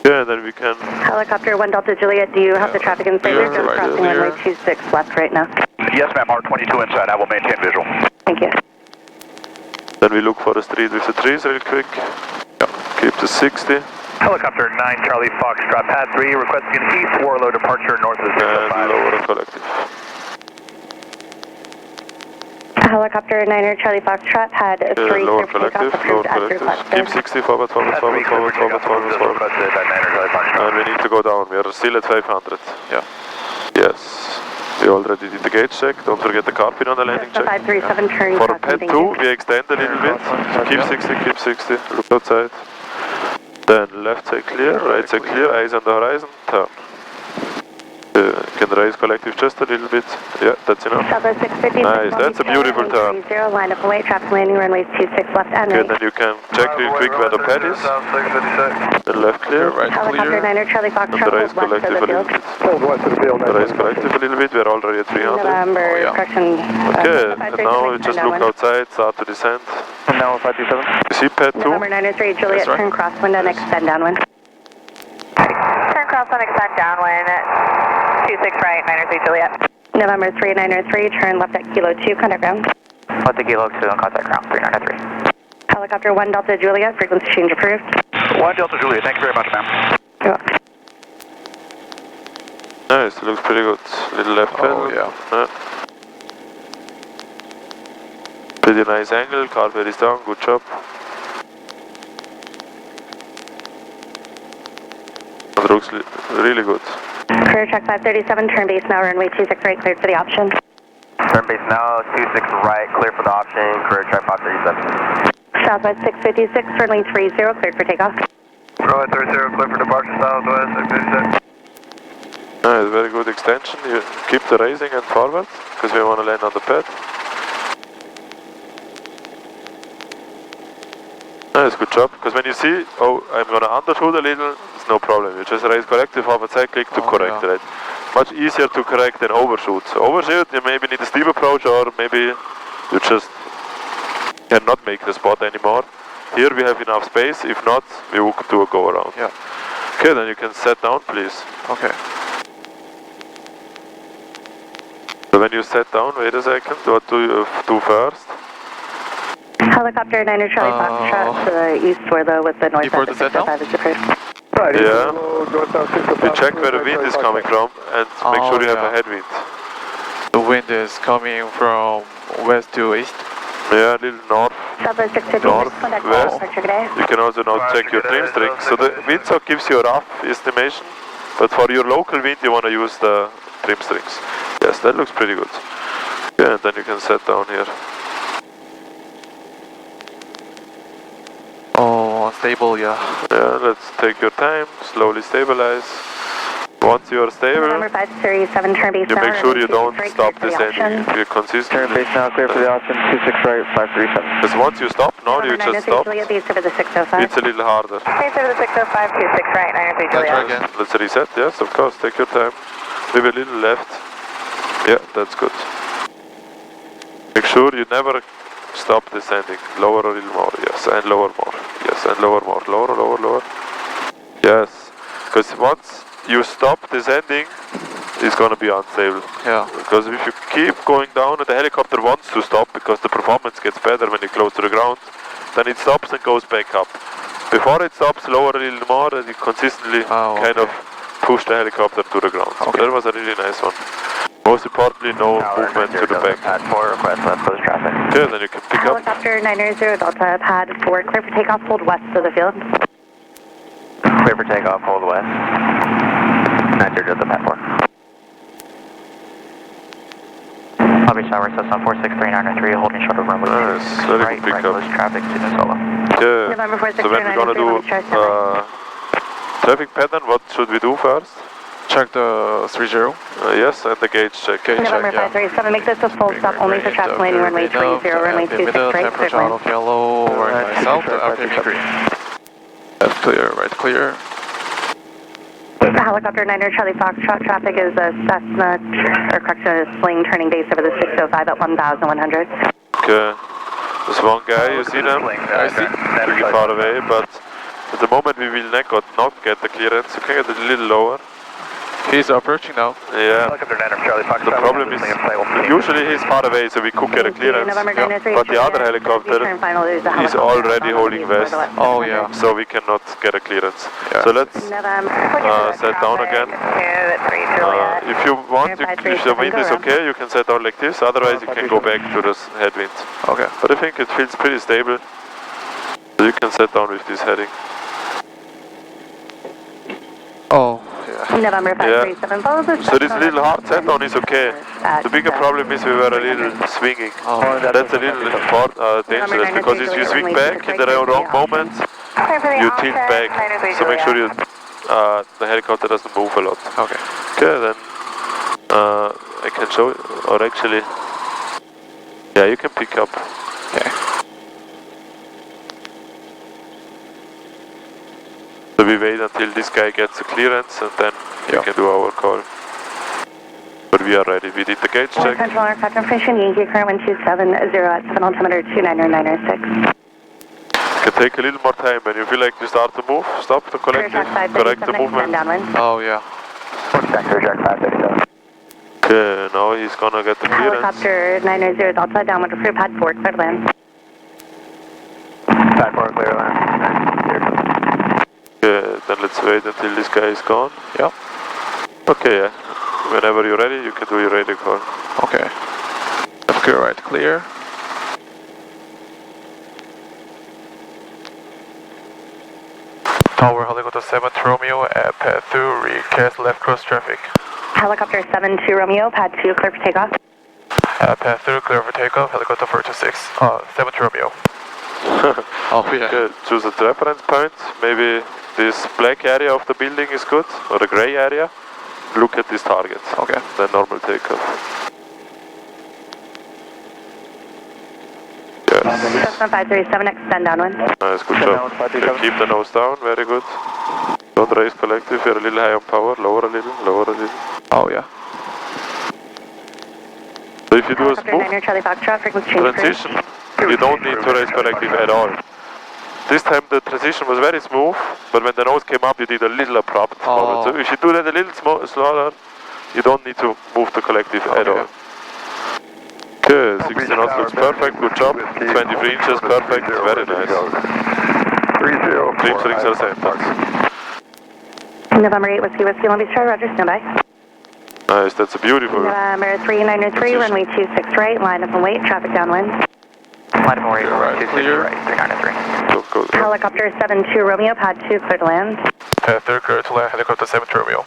Yeah, then we can. Helicopter 1 Delta Juliet, do you have the traffic in favor? Clear, Just right, crossing clear. runway 26 left right now. Yes, ma'am, R22 inside, I will maintain visual. Thank you. Then we look for the street with the trees real quick. Yeah. Keep to 60. Helicopter 9 Charlie Foxtrot, pad 3, requesting an East Warlow departure north of And lower on collective. Helicopter 9er Charlie Foxtrot, pad 3, Lower clear for takeoff, collective, lower approved at 3 collective. left. Keep 60, forward, forward, forward, forward, forward, forward, forward. And we need to go down, we are still at 500. Yeah. Yes. We already did the gauge check, don't forget the carpet on the landing Cessna check. 537, turn For crossing, pad thank 2, you. we extend a little bit. Keep 60, keep 60. Look outside. Then left side clear, right side clear, eyes on the horizon, turn. Can raise collective just a little bit. Yeah, that's enough. Southwest 650. Nice, that's a beautiful turn. 0, line up away, traffic landing, runway 26 left and Okay, right. then you can check real quick where the pad is. The left clear. Right Helicopter clear. 9er, Charlie And Foxtrot, the raise hold west collective of a the little field. bit. Hold west of the field. The raise collective a little bit. We're already at 300. November, Oh, yeah. correction. Okay, and now you just look outside, start to descend. Now 527. You see pad 2? November 903, Juliet, That's right. turn crosswind and extend downwind. Turn crosswind, extend downwind, 26 right, 903 Juliet. November 3903, turn left at Kilo 2, contact ground. What's the Kilo 2 on contact ground? 3993. Helicopter 1 Delta Juliet, frequency change approved. 1 Delta Juliet, thank you very much, ma'am. You're welcome. Nice, looks pretty good. Little left pedal. Oh, yeah. Pretty nice angle, car is down, good job. It looks really good. Career track 537, turn base now, runway 26 right, cleared for the option. Turn base now, 26 right, clear for the option, career track 537. Southwest 656, runway 30, cleared for takeoff. Runway 30, clear for departure, Southwest 656. Nice, very good extension. You keep the raising and forward, because we want to land on the pad. Nice, good job. Because when you see, oh, I'm going to undershoot a little, it's no problem. You just raise collective forward side click to correct, yeah. right? Much easier to correct than overshoot. So overshoot, you maybe need a steep approach, or maybe you just cannot make the spot anymore. Here we have enough space. If not, we will do a go around. Yeah. Okay, then you can set down, please. Okay. So when you set down, wait a second, what do you do first? Helicopter 9er Charlie Foxtrot to the east where the with the north Before end the of set down? 605 is approved. Right, Yeah. northbound 605. You check where the wind is coming from and make Oh, sure you have yeah. a headwind. The wind is coming from west to east. Yeah, a little north. Southwest 656, North, contact west. departure today. You can also now check your trim strings. So the windsock gives you a rough estimation, but for your local wind you want to use the trim strings. Yes, that looks pretty good. Yeah, and then you can set down here. Oh, unstable, yeah. Yeah, let's take your time, slowly stabilize. Once you are stable, November 537, turn base you now. make sure you don't right, stop cleared for the descending. option. If you're consistent. Turn base now, clear for the option, 26 right, 537. Because once you stop, now you November just 903 stop. Juliet, base over the 605. It's a little harder. Base over the 605, 26 right, 903 Let's try Juliet. again. Let's reset, yes, of course, take your time. Maybe a little left. Yeah, that's good. Make sure you never stop descending. Lower a little more, yes, and lower more. Yes, and lower more. Lower, lower, lower. Yes, because once you stop descending, it's going to be unstable. Yeah. Because if you keep going down and the helicopter wants to stop because the performance gets better when you're close to the ground, then it stops and goes back up. Before it stops, lower a little more and you consistently kind of push the helicopter to the ground. So that was a really nice one. Most importantly, no movement to the back. Pad 4, request left coast traffic. Okay, then you can pick up. Helicopter 900 Delta, pad 4, clear for takeoff, hold west of the field. Clear for takeoff, hold west. 90 Delta, pad 4. Lobby Tower, Cessna 46393, holding short of runway Nice, 26 very right, good right pickup. coast traffic to Nisolo. Okay, November so when we're going to 4639, do traffic pattern, what should we do first? Check the 30. Yes, and the gauge check. Gauge November check, yeah. 537, make this a full stop only for traffic landing runway 30, runway 26 right, temperature clear out of yellow, right south, after green. Left clear, right clear. Helicopter 9er Charlie Foxtrot, traffic is a Cessna, or correction, a Sling turning base over the 605 at 1,100. Okay, there's one guy, you see them? I see. Pretty far away, but at the moment we will not get the clearance. You can get a little lower. He's approaching now. Yeah. Helicopter 9 Charlie Fox. The problem is, usually he's far away, so we could get a clearance. November 903, But the other helicopter is already holding west. Oh, yeah. So we cannot get a clearance. Yeah. So let's November. set down again. If you want, if the wind is okay, you can set down like this. Otherwise, you can go back to the headwind. Okay. But I think it feels pretty stable. So you can set down with this heading. Oh, yeah. November 537, follow the So this little hard set down is okay. The bigger problem is we were a little swinging. Oh, That's a little dangerous because if you swing back in the wrong moment, you tilt back. So make sure you the helicopter doesn't move a lot. okay. Okay, then or actually, yeah, you can pick up. Okay. So we wait until this guy gets a clearance and then we can do our call. But we are ready. We did the gauge check. Central aircraft information, Yankee current 127 at 7 altimeter 29996. Can take a little more time when you feel like you start to move. Stop the collective, correct the movement. Downwind. Oh yeah. Jack 537. Okay, now he's gonna get the clearance. Helicopter 990 Delta downwind to pad 4, clear to land. Pad 4, clear land. Okay, then let's wait until this guy is gone. Yep. Okay, yeah. Whenever you're ready, you can do your radio call. Okay. Okay, right, clear. Tower helicopter 7 Romeo at pad 2, recast left cross traffic. Helicopter 72 Romeo, pad 2, clear for takeoff. Pad 3, clear for takeoff, helicopter 426. 7 Romeo. Oh yeah. Okay, choose a reference point. Maybe this black area of the building is good, or the gray area. Look at this target. Okay. Then normal takeoff. Yes. Cessna 537, extend downwind. Nice, good job. Okay, keep the nose down, very good. Don't raise collective, you're a little high on power. Lower a little, lower a little. Oh yeah. So if you do a Helicopter smooth 9 Charlie Foxtrot, frequency change. transition, you don't need to raise collective at all. This time the transition was very smooth, but when the nose came up, you did a little abrupt moment. So if you do that a little slower, you don't need to move the collective at all. Okay, 60 knots looks perfect, good job. 23 inches, perfect, very nice. 30. Trim strings are centered. November 8 Whiskey Long Beach Tower, roger, stand by. Nice, that's a beautiful. November 3903, runway 26 right, line up and wait, traffic downwind. Line up and wait, Right, 26 clear. right, 393. Go. Helicopter 72 Romeo, pad 2, clear to land. Pad 3, clear to land, helicopter 7 Romeo.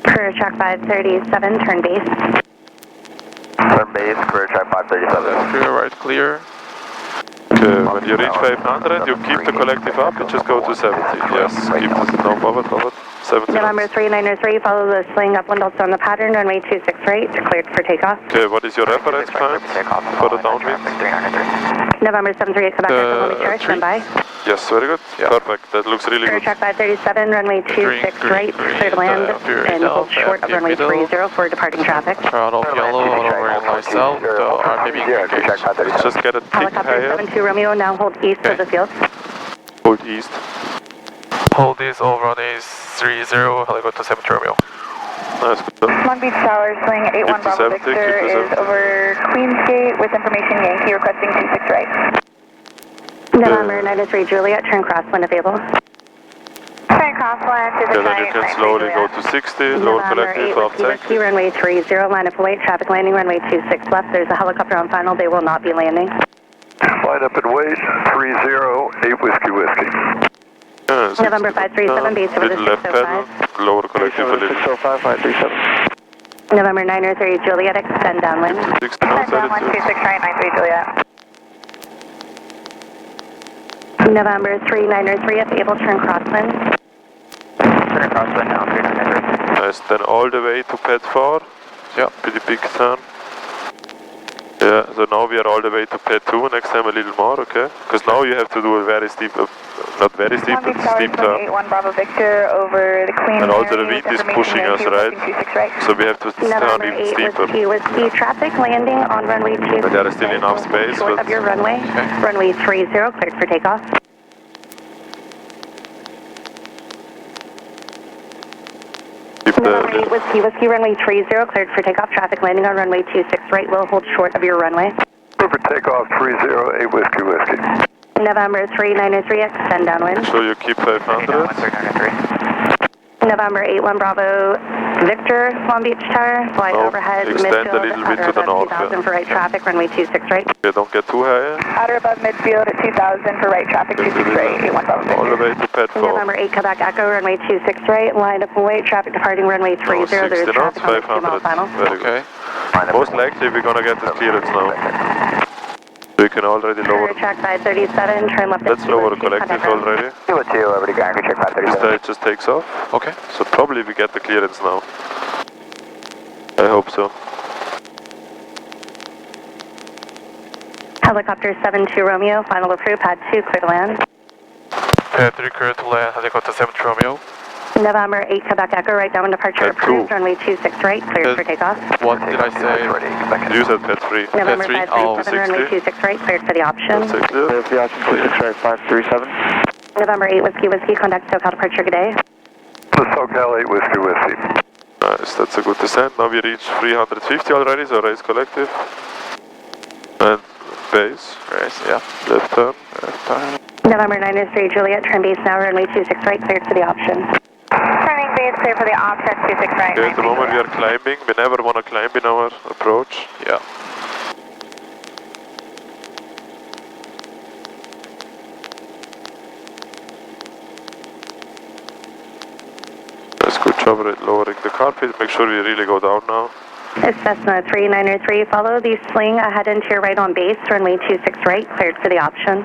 Per track 537, turn base. Turn base, career track 537. Clear, right, clear. Okay, when you reach 500, you keep the collective up, you just go to 70. Yes, keep this, no, forward, 70 November knots. 3903, follow the sling upwind also on the pattern, runway 26 right, cleared for takeoff. Okay, what is your reference point for the downwind? November 738, Quebec, Long Beach Tower, stand by. Yes, very good. Yeah. Perfect, that looks really Per good. track 537, runway 26 right, clear to land, and hold short of runway 30 for departing traffic. Throttle yellow, auto running line south, RPB engaged. Just get a tick Helicopter higher, 72 Romeo, now hold east of the field. hold east. Hold this all runway 30, helicopter 7 Romeo. Nice, good job. Long Beach Tower, swing 81 Bravo 57, Victor 57. is over Queensgate with information Yankee requesting 26 right. November 93 Juliet, turn crosswind available. Turn crosswind to the Okay, then you can slowly go to 60, lower November collective 8 off tank. Whiskey, runway 30, line up await, traffic landing, runway 26 left. There's a helicopter on final, they will not be landing. Line up and wait, 30, 8 Whiskey. Yeah, November 537, base over the little left 605. pedal, lower collective a little. 605, 537. November 930 Juliet, extend downwind. 60 knots, Down attitude. 126 right, 93 Juliet. November 3903, if able, turn crosswind. Turn crosswind now, 393. Nice, then all the way to pad 4. Yeah. Pretty big turn. Yeah, so now we are all the way to pad 2, next time a little more, okay? Because now you have to do a very steep, not very steep, Long but Beach Tower, steep swing turn. 81 Bravo Victor over the Queen And also the Mary wind with is information pushing us, Yankee right? requesting 26 right. So we have to turn November even 8 steeper. Whiskey, traffic landing on runway 2. But there is still enough space, Short but- of your runway. Runway 30, cleared for takeoff. Keep the November 8 little, Whiskey, runway 30, cleared for takeoff. Traffic landing on runway 26 right, will hold short of your runway. For takeoff, 30, 8 Whiskey. November 3903, extend downwind. so you keep 500. 393. November 81 Bravo Victor, Long Beach Tower, fly Oh, overhead, extend a midfield, little bit outer to the above north, 2000 yeah. for right traffic, runway 26 right. Okay, don't get too high. Outer above midfield at 2000 for right traffic, 26 right, 81 Bravo Victor. All the way to pad 4. November 8 Quebec Echo, runway 26 right, line up and wait, traffic departing runway 30, No, 60 there's knots, traffic on the 2-mile 500. final. Very good. Okay. Most likely we're gonna get this clearance now. So you can already lower. For track 537, turn left. Let's lower collective already. Kilo 2, Liberty Grand, check This 537. guy just takes off. Okay. So probably we get the clearance now. I hope so. Helicopter 72 Romeo, final approved, pad 2, clear to land. Pad 3 clear to land, helicopter 7 Romeo. November 8 Quebec Echo, right downwind departure Pad approved, 2. runway 26 right, cleared for takeoff. What did I say? You said Pad 3. November 3, 537, runway 26 right, cleared for the option. That's it, clear. Clear for the option, 26 right, 537. November 8 Whiskey Whiskey, contact SoCal departure, good day. SoCal 8 Whiskey Whiskey. Nice, that's a good descent. Now we reach 350 already, so race collective. And base. Race, yeah. Left turn. Left turn. November 903 Juliet, turn base now, runway 26 right, cleared for the option. Turning base clear for the option, 26 right. Okay, at the moment we are climbing. We never want to climb in our approach. Yeah. That's good job at lowering the carpet. Make sure we really go down now. It's Cessna 3903, follow the sling ahead into your right on base, runway 26 right, cleared for the option.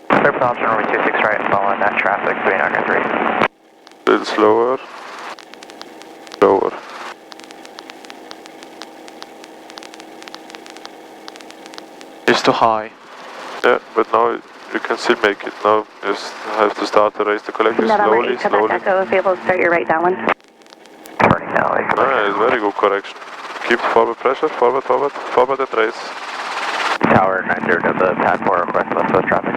Clear for the option, runway 26 right, following that traffic, 3903. A little slower. Lower. It's too high. Yeah, but now you can still make it. Now you just have to start to raise the collective November slowly, 8 Quebec slowly. Echo, if able to start your right downwind. Turning now, Nice, very good correction. Keep forward pressure, forward, forward, forward and race. Tower 90 Delta, pad 4, request left coast traffic.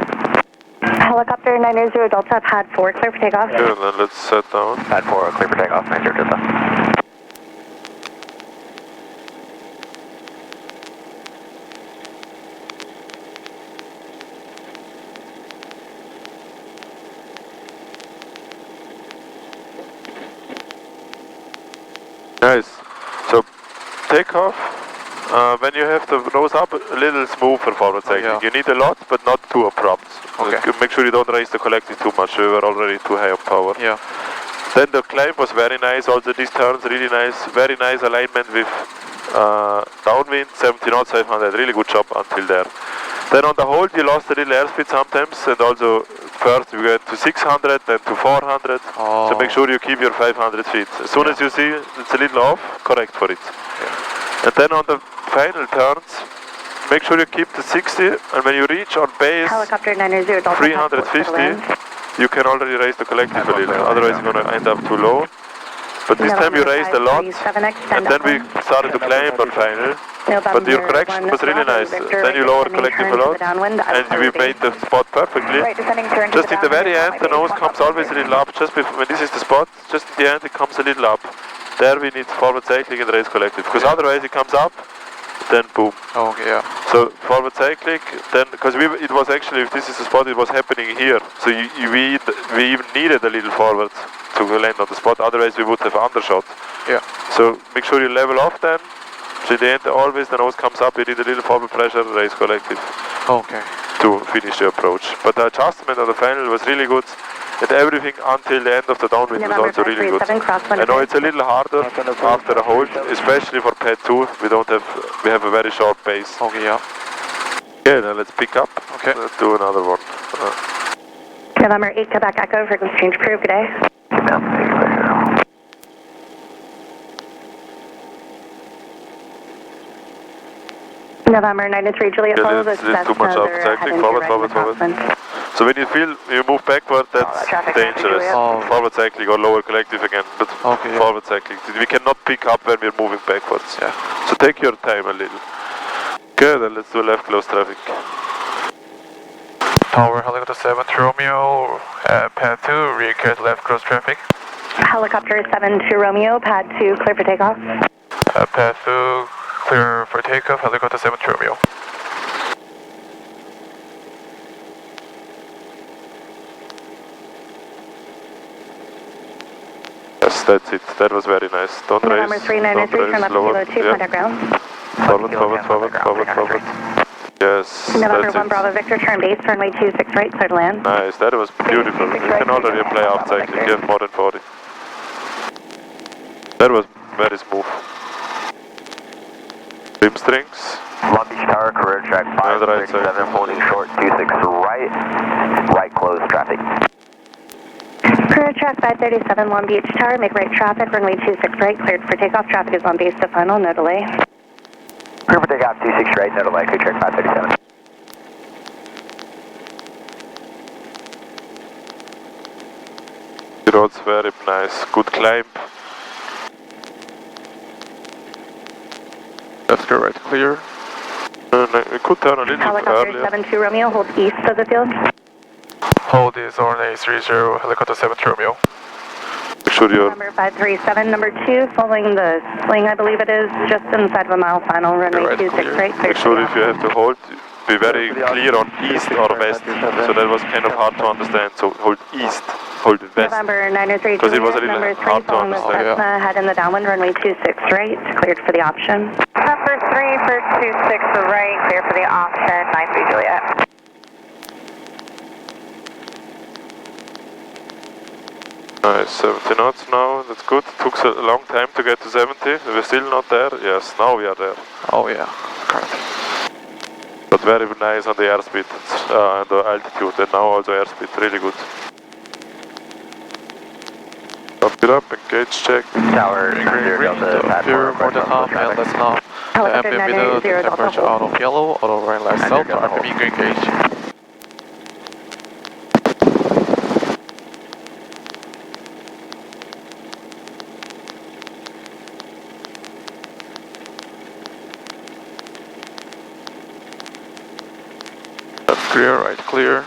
Helicopter 900 Delta, pad 4, clear for takeoff. Good, then let's set down. Pad 4, clear for takeoff, 90 Delta. Nice. So, take off. When you have the nose up, a little smoother forward cycling. yeah. You need a lot, but not too abrupt. Okay. Make sure you don't raise the collective too much. We were already too high on power. Yeah. Then the climb was very nice. Also these turns really nice. Very nice alignment with downwind, 70 knots, 500. Really good job until there. Then on the hold you lost a little airspeed sometimes, and also first we went to 600, then to 400. Oh. So make sure you keep your 500 feet. As soon as you see it's a little off, correct for it. And then on the final turns, make sure you keep the 60, and when you reach on base Helicopter 900 Delta, 350, you can already raise the collective a little, otherwise you're going to end up too low. But this time you raised a lot, and then we started to climb on final. But your correction was really nice. Then you lower collective a lot, and we made the spot perfectly. Just in the very end, the nose comes always a little up. Just before, when this is the spot, just in the end it comes a little up. There we need forward cycling and raise collective, because otherwise it comes up, then boom. Okay, yeah. So forward cycling, then because it was actually, if this is the spot, it was happening here. So we even needed a little forward to land on the spot. Otherwise we would have undershot. Yeah. So make sure you level off then. So in the end, always the nose comes up. You need a little forward pressure, raise collective Okay. to finish the approach. But the adjustment on the final was really good. And everything until the end of the downwind was also really good. I know it's a little harder after a hold, especially for pad 2. We have a very short base. Okay, yeah. Okay, then let's pick up. Okay. Let's do another one. November 8 Quebec Echo, frequency change approved, good day. November 93 Juliet, Yeah, follow the it's too much up. Cycling, forward, forward, forward. So when you feel you move backward, that's traffic dangerous. Oh. Forward cycling or lower collective again, but Okay, yeah. forward cycling. We cannot pick up when we're moving backwards. Yeah. So take your time a little. Okay, then let's do left close traffic. Tower helicopter 7 Romeo, pad 2, rear clear to left cross traffic. Helicopter 72 Romeo, pad 2, clear for takeoff. Pad 2, clear for takeoff, helicopter 7 Romeo. Yes, that's it. That was very nice. Don't November raise. 393, Don't turn raise. left Lower. kilo 2, Yeah. contact ground. Forward, forward, forward, forward, forward. Yes, November that's 1 it. Bravo Victor, turn base, runway 26 right, clear to land. Nice, that was beautiful. You can already apply aft cycling. You have more than 40. That was very smooth. Trim strings. Long Beach Tower, career track Another right side. 537, holding short, 26 right close traffic. Career track 537, Long Beach Tower, make right traffic, runway 26 right, cleared for takeoff, traffic is on base to final, no delay. Clear for takeoff, 26 right, no delay, career track 537. The road's very nice, good climb. Left clear, right clear. We could turn a little bit Helicopter earlier. 72 Romeo, hold east of the field. Hold is RNA 30, helicopter 7 Romeo. Make sure you're Number 537, number 2, following the sling, I believe it is, just inside of a mile final, runway Right, 26 clear. right, clear make sure if you have to hold, be very clear on east or west. So that was kind of hard to understand. So hold east, hold west. November 903 Because it was a Juliet, little number 3, hard to following the understand. Cessna, head in the downwind, runway 26 right, cleared for the option. Number 3 for 26 right, clear for the option, 93 Juliet. Nice, 70 knots now, that's good. Took a long time to get to 70. We're still not there. Yes, now we are there. Oh yeah, correct. But very nice on the airspeed and the altitude, and now also airspeed, really good. Up it up, engage check. Tower 90 Delta, pad 4, More than half, and let's now Helicopter in 990 middle, Delta, temperature out of yellow, auto right left south, RPM green gauge. Left clear, right clear.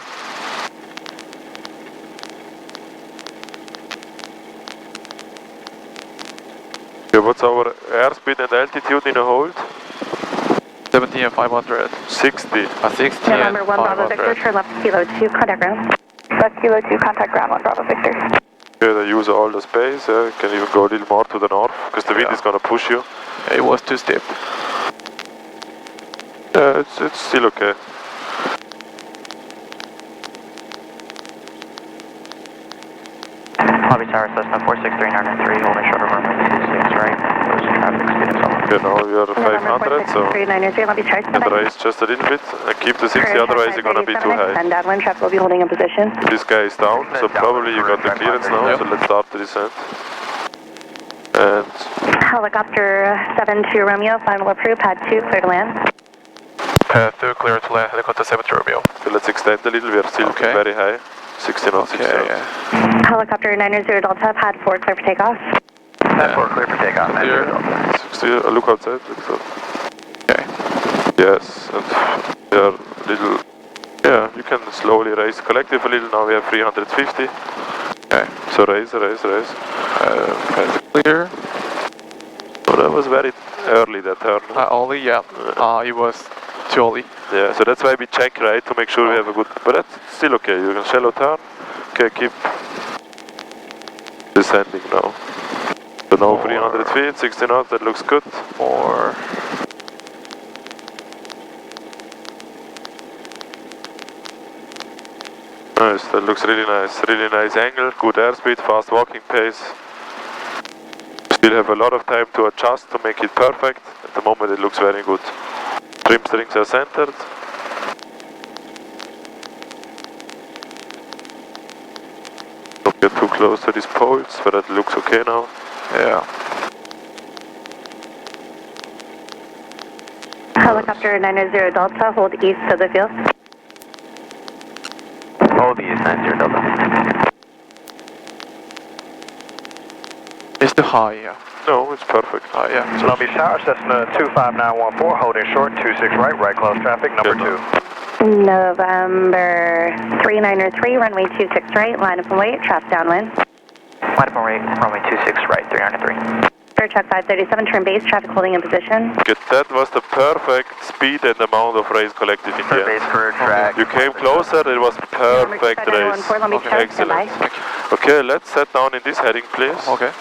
Okay, what's our airspeed and altitude in a hold? 70 and 500. 60. 60 November and 1 Bravo Victor, 500. turn left Kilo 2, contact ground. Left Kilo 2, contact ground 1 Bravo Victor. Okay, they use all the space. Can even go a little more to the north because the wind Yeah. is gonna push you. It was too steep. Yeah, it's still okay. Lobby Tower, Cessna 46393, holding short of runway 26 right, approaching traffic, speed is over. Okay, now we are 500, so November 46393, Lobby Tower, can raise just a little bit and keep the 60, otherwise you're gonna be too high. And downwind, traffic will be holding in position. This guy is down, so probably you got the clearance now, Yep. so let's start the descent. And Helicopter 72 Romeo, final approved, pad 2, clear to land. Path 2 clear to land, helicopter 7 Romeo. so let's extend a little, we are still Okay. very high. 60 knots, 60 Okay, knots. yeah. Helicopter 990 Delta, pad 4, clear for takeoff. Pad 4 clear for takeoff, 90 Clear. Delta. 60, look outside, look so. Okay. Yes, and we are a little, yeah, you can slowly raise collective a little, now we have 350. Okay. So raise. Path clear. So that was very early, that turn. Only, yeah. It was too early. Yeah, so that's why we check, right, to make sure we have a good, but that's still okay, you can shallow turn. Okay, keep descending now. So now 300 feet, 60 knots, that looks good. More. Nice, that looks really nice angle, good airspeed, fast walking pace. Still have a lot of time to adjust to make it perfect. At the moment it looks very good. Trim strings are centered. Don't get too close to these poles, but that looks okay now. Yeah. Helicopter 990 Delta, hold east of the field. Hold east, 90 Delta. It's too high, yeah. No, it's perfect. Yeah. Long Beach Tower, Cessna 25914, holding short, 26 right close traffic, number 2. November 393, runway 26 right, line up and wait, traffic downwind. Line up and wait, runway 26 right, 303. Air truck 537, turn base, traffic holding in position. Okay, that was the perfect speed and amount of race collective in the Base end. career track. You came closer, it was perfect race. Long Beach Tower, stand by. Excellent. Okay, let's set down in this heading, please. Okay.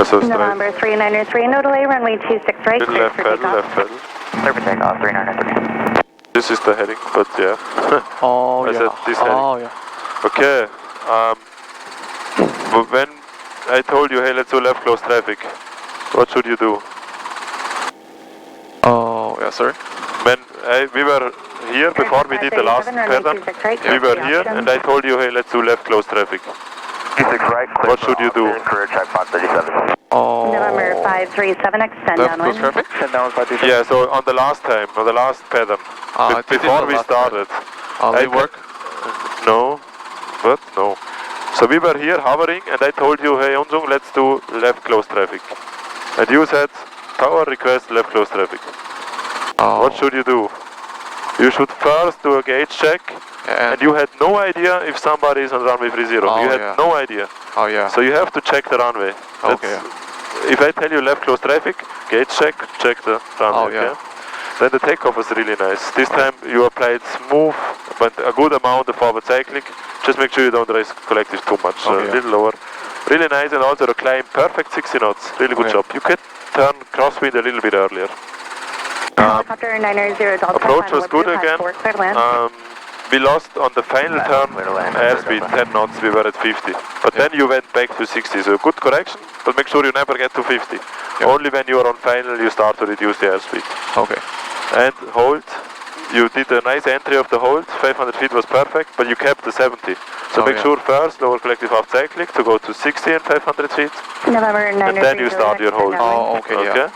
So straight. November 393, no delay, runway 26 right, Little clear left for pedal, takeoff. left pedal. Clear for takeoff, 393. This is the heading, but yeah. Oh, I yeah. said this heading. Oh, yeah. Okay, but when I told you, hey, let's do left close traffic, what should you do? Oh, yeah, sorry. When we were here before we did the last pattern, we were here and I told you, hey, let's do left close traffic. 26 right, clear What should you do? Career track 537. Oh. November 537, extend Left close downwind. traffic? Send down 537. Yeah, so on the last time, on the last pattern, This is before the we last started, They I work? no, What? No. So we were here hovering and I told you, hey Yonjung, let's do left close traffic. And you said, tower request left close traffic. Oh. What should you do? You should first do a gauge check, and you had no idea if somebody is on runway 30. Oh, you had yeah. no idea. Oh yeah. So you have to check the runway. Okay. If I tell you left close traffic, gauge check the runway. Oh, yeah. Okay? Then the takeoff was really nice. This time you applied smooth, but a good amount of forward cycling. Just make sure you don't raise collective too much. Oh, A yeah. little lower. Really nice, and also the climb perfect 60 knots. Really good Okay. job. You could turn crosswind a little bit earlier. Helicopter 990 Delta. Approach was good again. Cleared land. We lost on the final turn airspeed 10 knots, we were at 50. But then you went back to 60, so good correction, but make sure you never get to 50. Yeah. Only when you are on final you start to reduce the airspeed. Okay. And hold, you did a nice entry of the hold, 500 feet was perfect, but you kept the 70. So Oh, make yeah. sure first lower collective half cyclic to go to 60 and 500 feet, November 993. and then you start your hold. Oh, okay, yeah.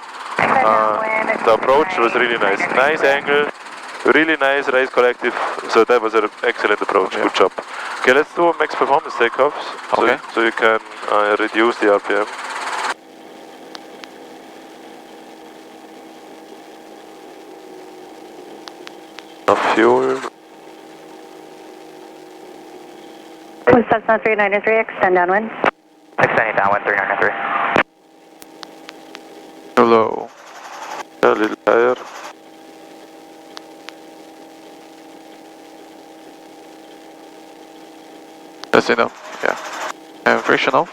The approach was really nice. Nice angle, really nice race collective, so that was an excellent approach. Okay. Good job. Okay, let's do a max performance takeoffs, Okay. so you can reduce the RPM. Enough fuel. Cessna 393, extend downwind. Extending downwind 393. Hello. A little higher. That's enough. Yeah. And friction off.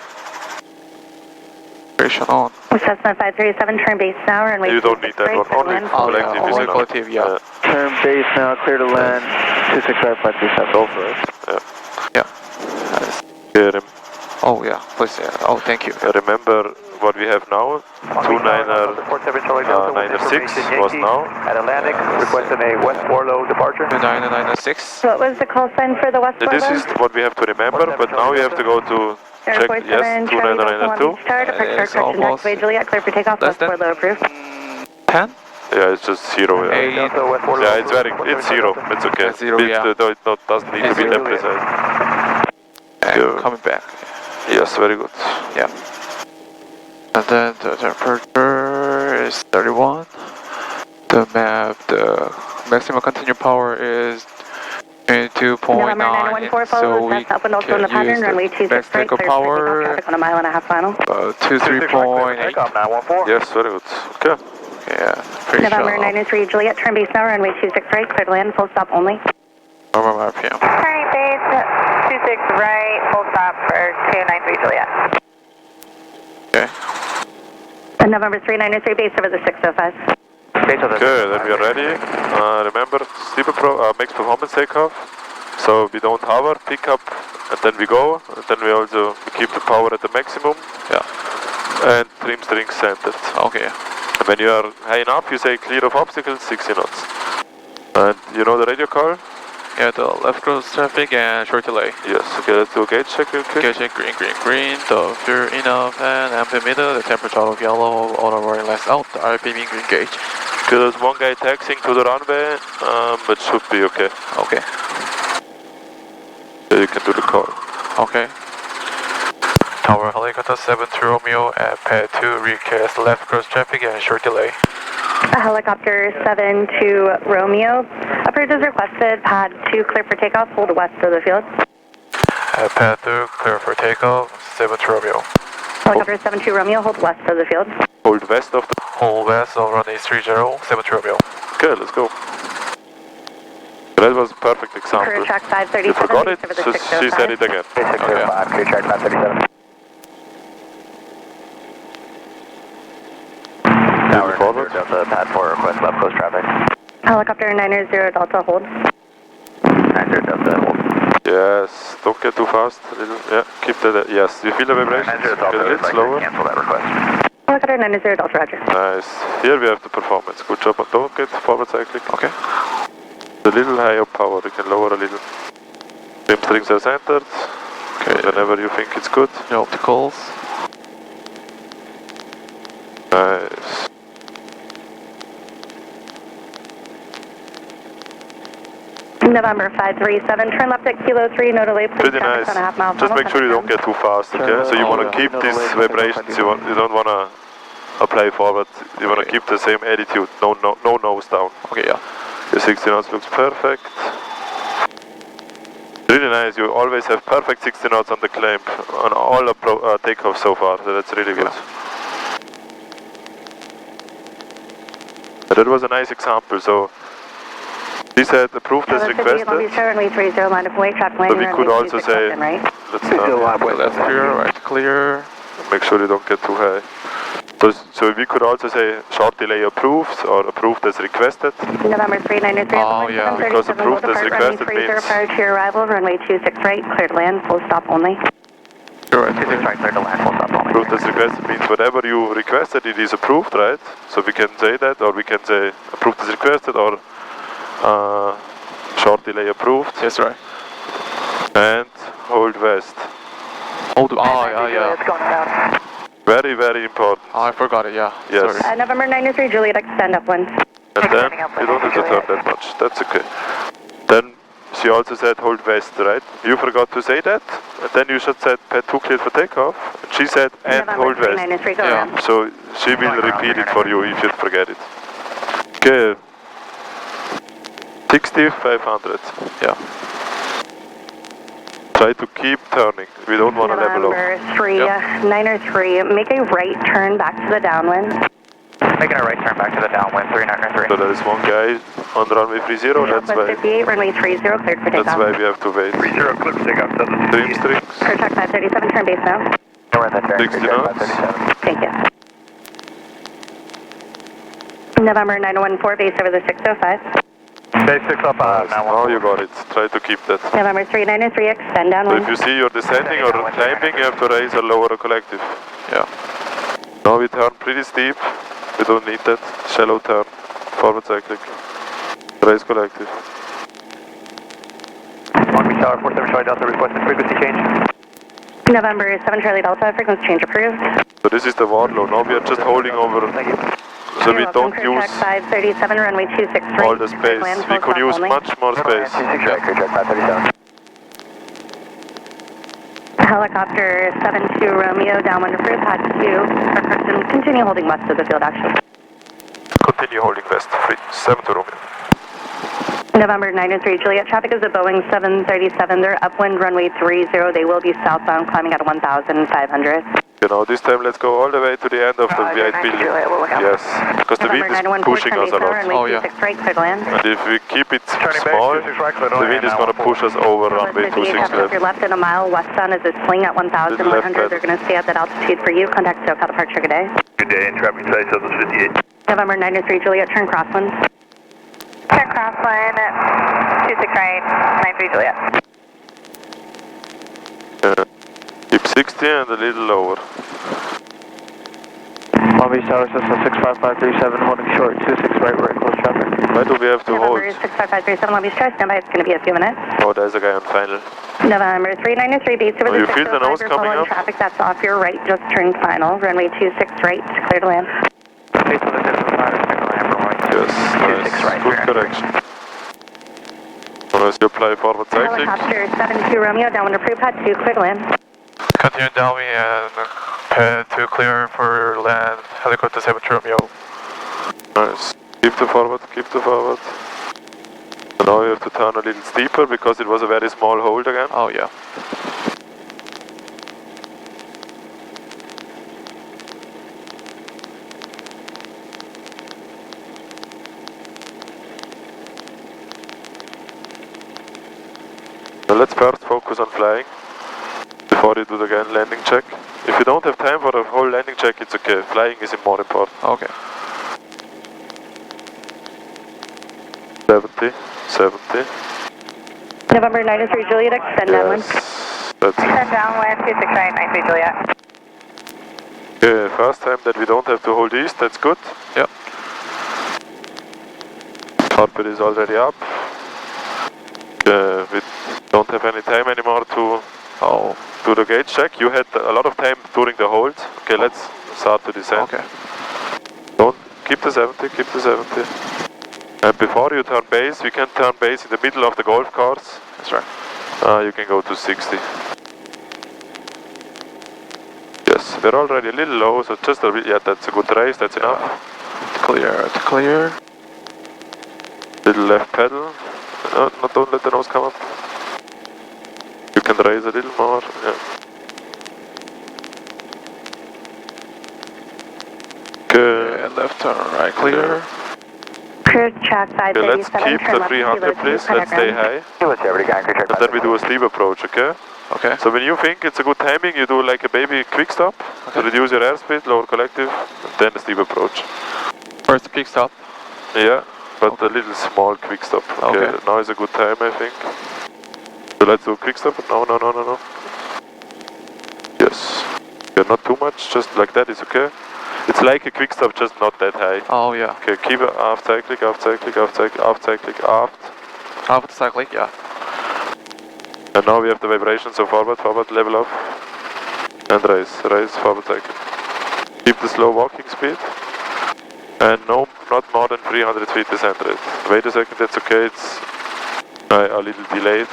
Friction on. Cessna 537, turn base now, runway You don't need that one. Only Oh, yeah, collective is only enough. collective, yeah. Turn base now, clear to land, 265-537. Go for it. Yeah. Yeah, Oh yeah. Please. Oh, thank you. remember what we have now. 29er 96 was now. At Atlantic, requesting a West Warlow departure. 996. What was the call sign for the West This is what we have to remember, but now we have to go to check, yes, 2992. Tower, departure, It's correction, almost taxiway Juliet, clear for takeoff, less West than Warlow approved. 10? Yeah, it's just zero, yeah. 8. Yeah, it's zero, it's okay. It's zero, It yeah. doesn't need to It's be that zero, precise. And Yeah. coming back. Yes, very good. Yeah. And then the temperature is 31. The maximum continued power is 22.9. November 914 So follows, we that's up and also in the can pattern, use runway the 26 max right, takeoff clear for takeoff, power traffic on a mile and a half final. 23.8. 914. Yes, very good. Okay. Yeah, pretty November sure. 993 Juliet, turn base now, runway 26 right, clear to land, full stop only. Normal RPM. Turning base, 26 right, full stop for 293 Juliet. Okay. And November 393 base over the 605. Okay, then we are ready. Remember, max performance takeoff. So we don't hover, pick up, and then we go. And then we also keep the power at the maximum. Yeah. And trim strings centered. Okay. And when you are high enough, you say clear of obstacles, 60 knots. And you know the radio call? Yeah, the left cross traffic and short delay. Yes. Okay, let's do a gauge check real quick. Okay, check green, green, green. The fuel enough and amplimeter. The temperature of yellow, auto roaring lights out. The RPM green gauge. Okay, there's one guy taxiing to the runway, but should be okay. Okay. So you can do the call. Okay. Tower helicopter 7 to Romeo at pad 2 request left cross traffic and short delay. Helicopter 7 to Romeo. Approved as requested. Pad 2 clear for takeoff. Hold west of the field. At pad 2 clear for takeoff. 7 to Romeo. Helicopter 7 to Romeo. Hold west of the field. Hold west of the... Hold west of runway 30. 7 to Romeo. Okay, let's go. That was a perfect example. Crew track You 537. forgot it, over the so she said it again. 605, clear track 537. Tower forward. Delta, pad 4, request left coast traffic. Helicopter 90 Delta hold. 90 Delta, hold. Yes, don't get too fast. Yeah, keep that. Yes, you feel the vibration? 90 Get Delta, a little slower. cancel that request. Helicopter 90 Delta, roger. Nice. Here we have the performance. Good job. And don't get forward cycling. Okay. A little higher power. You can lower a little. Trim strings are centered. Okay. Whenever you think it's good. The opticals. Nice. November 537, turn left at Kilo 3, no delay, please. Pretty nice. Just make sure you don't get too fast, okay? So you want to keep these vibrations, you don't want to apply forward, you want to keep the same attitude, no nose down. Okay, yeah. Your 60 knots looks perfect. Really nice, you always have perfect 60 knots on the climb, on all takeoffs so far, so that's really good. But that was a nice example, so he said approved as requested. So we could also say, let's Left clear, right clear. make sure you don't get too high. So we could also say short delay approved or approved as requested. November 393. Oh, yeah. Because approved as requested means. Prior to your arrival, runway 26 right, clear to land, full stop only. You're right. 26 right, clear to land, full stop only. Approved as requested means whatever you requested, it is approved, right? So we can say that, or we can say approved as requested, or short delay approved. Yes, right. And hold west. Hold. Oh, yeah. It's going down. Very, very important. Oh, I forgot it, yeah. Yes. Sorry. November 93, Juliet, extend upwind. And then you don't have to turn that much. That's okay. Then she also said hold west, right? You forgot to say that. And then you should said pad 2 cleared for takeoff. And she said and November hold west. 393, go Yeah. around. So she will repeat it for you if you forget it. Okay. 60, 500. Yeah. Try to keep turning. We don't want to level off. November 393, make a right turn back to the downwind. Making a right turn back to the downwind, 393. So there is one guy on the runway 30. That's Southwest why. 58, runway 30, cleared for takeoff. That's why we have to wait. 30, clear for takeoff. Dream strings. Contact 537, turn base now. We're in the turn. 60 knots. Thank you. November 914, base over the 605. Base 605, Now you got it. Try to keep that. November 393, extend So downwind. if you see you're descending or climbing, you have to raise or lower a collective. Yeah. Now we turn pretty steep. We don't need that. Shallow turn. Forward cyclic. Raise collective. Long Beach Tower, 47 Charlie Delta, requested frequency change. November 7 Charlie Delta, frequency change approved. So this is the Warlow. Now we are just holding over. Thank you. So we You're don't welcome. use Contact 537, runway 26 right. all the space. Land We full could stop use only. much more space. 26 right, clear track 537. Helicopter 72 Romeo, downwind approved, pad 2. For Carson, continue holding west of the field action. Continue holding west. 7 to Romeo. November 93 Juliet, traffic is a Boeing 737. They're upwind runway 30. They will be southbound, climbing at 1,500. You know, this time let's go all the way to the end of the VIP building. Yes, because the wind November is pushing us a lot. runway Oh, yeah. 26 right, clear to land. And if we keep it Turning back, small, 26 right, clear to the land. wind is going to push us over runway 26 If you're left. left in a mile westbound as a swing at 1,100, they're going to stay at that altitude for you. Contact SoCal departure, good day. Good day, in traffic size, Southwest 58. November 93 Juliet, turn crosswind. Turn crosswind, 26 right, 93 Juliet. Keep 60 and a little lower. Long Beach Tower, Cessna 65537, holding short, 26 right, very close traffic. Why do we have to hold? November 65537 Long Beach Tower, stand by, it's going to be a few minutes. Oh, there's a guy on final. November 393 base over Oh, the you feel the 605, nose you're coming following up? traffic that's off your right, just turn final. Runway 26 right, clear to land. Base of the 605, second line for one. Yes, 26 nice. right, Good clear. correction. Unless you apply forward cycling. Helicopter 72 Romeo, downwind approved, pad 2, clear to land. Continue downwind and pad 2 clear for land. Helicopter 7 Romeo. Nice. Keep the forward, keep the forward. And now you have to turn a little steeper because it was a very small hold again. Oh, yeah. So let's first focus on flying before you do the again landing check. If you don't have time for a whole landing check, it's okay. Flying is more important. Okay. 70, 70. November 93 Juliet, extend downwind. Yes, that's it. Turn downwind, 26 right, 93 Juliet. Okay, first time that we don't have to hold east, that's good. Yeah. Carpet is already up. We don't have any time anymore to do the gauge check. You had a lot of time during the hold. Okay, let's start to descend. Okay. Don't keep the 70, keep the 70. And before you turn base, we can turn base in the middle of the golf course. That's right. You can go to 60. Yes, we're already a little low, so just a bit, yeah, that's a good raise, that's enough. Clear, clear. Little left pedal. No, don't let the nose come up. You can raise a little more, yeah. Good. And left turn, right, clear. Cruise track Okay, let's 537, keep turn the left 300 kilo please, 2, let's stay high. Kilo Jeopardy, guy, check And then we do a sleep approach, okay? Okay. So when you think it's a good timing, you do like a baby quick stop to reduce your airspeed, lower collective, and then a steep approach. First quick stop. Yeah, but a little small quick stop. Okay, Okay. now is a good time, I think. So let's do a quick stop. No. Yes. Yeah, not too much, just like that is okay. It's like a quick stop, just not that high. Oh yeah. Okay, keep it aft cyclic, aft cyclic, aft cyclic, aft cyclic, aft. Half the cyclic, yeah. And now we have the vibration, so forward, level off. And raise, forward cycle. Keep the slow walking speed. And no, not more than 300 feet descent rate. Wait a second, that's okay, it's a little delayed.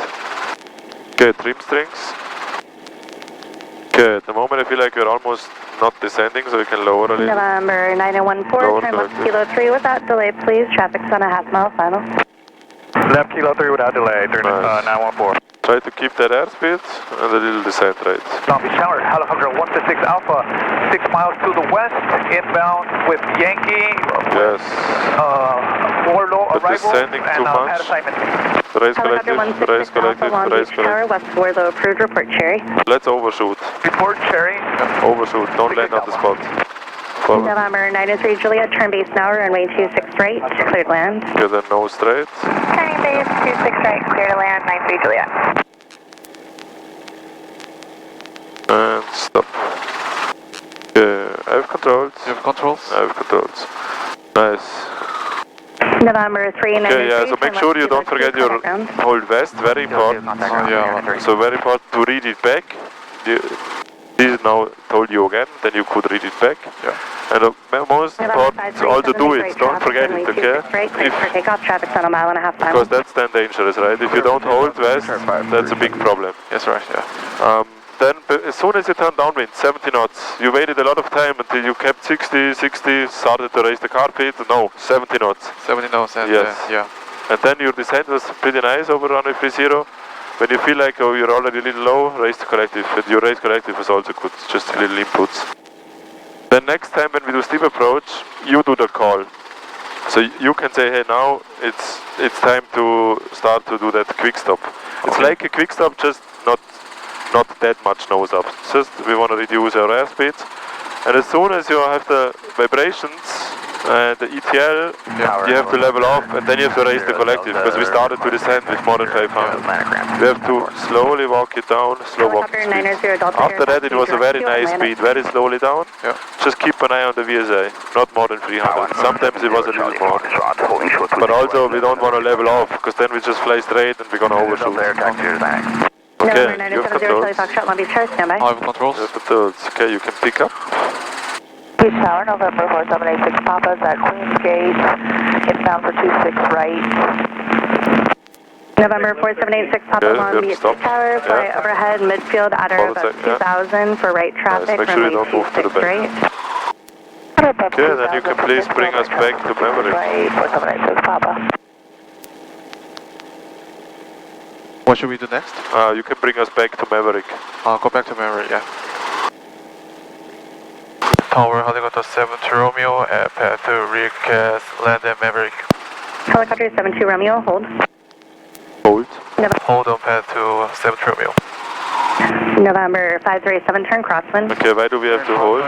Okay, trim strings. Okay, at the moment I feel like we're almost not descending, so we can lower a little. November 9014, turn left kilo 3 without delay, please. Traffic's on a half mile final. Left Kilo 3 without delay, turn Nice. 914. Try to keep that airspeed and a little descent rate. Long Beach Tower, helicopter 156 Alpha, 6 miles to the west, inbound with Yankee, Yes. Warlow But arrival, descending and too pad much. assignment. Raise Helicopter collective, raise 166 Alpha, Long collective, raise Beach Tower, collective. West Warlow approved, report Cherry. Let's overshoot. Report Cherry. Overshoot, don't land on the spot. Forward. November 93 Juliet, turn base now, runway 26 right, cleared land. Okay, then no straight. Turning base 26 right, clear to land, 93 Juliet. And stop. Okay, I have controls. You have controls? I have controls. Nice. November 393. Okay, yeah, so make turn sure left you don't kilo forget 2, your contact ground. hold vest, very important. Oh yeah. So very important to read it back. This now told you again, then you could read it back. Yeah. And most important, also do it, don't forget it, okay? Right, for takeoff, traffic's on a mile and a half final. Because that's then dangerous, right? If you don't hold vest, that's a big problem. Yes, right, yeah. Then as soon as you turn downwind, 70 knots, you waited a lot of time until you kept 60, started to raise the carpet. No, 70 knots. 70 knots and Yes. yeah. And then your descent was pretty nice over runway 30. When you feel like you're already a little low, raise the collective. And your raise collective is also good, just a little inputs. Then next time when we do steep approach, you do the call. So you can say, hey, now it's time to start to do that quick stop. It's like a quick stop, just not that much nose up. Just we want to reduce our airspeed. And as soon as you have the vibrations and the ETL, you have to level off and then you have to raise the collective because we started to descend with more than 500. We have to slowly walk it down, slow walking speed. After that it was a very nice speed, very slowly down. Yeah. Just keep an eye on the VSA, not more than 300. Sometimes it was a little more. But also we don't want to level off because then we just fly straight and we're going to overshoot. November Okay, you have 970 Charlie controls. Foxtrot, Long Beach Tower, standby. I have controls. You have controls. Okay, you can pick up. Beach Tower, November 4786 Papa's at Queens Gate, inbound for 26 right. November 4786 Papa, Okay, Long good, Beach stop. Tower, fly Yeah. overhead, midfield, at Hold about a sec, yeah. 2000 for right traffic, make sure you runway don't move to the 26 back. right. Okay, then you can please bring us back to Maverick. Right, 4786 Papa. What should we do next? You can bring us back to Maverick. I'll go back to memory, yeah. Tower helicopter 72 Romeo, path to recast land at Maverick. Helicopter 72 Romeo, hold. Hold. Hold on path to 72 Romeo. November 537, turn crosswind. Okay, why do we have to hold?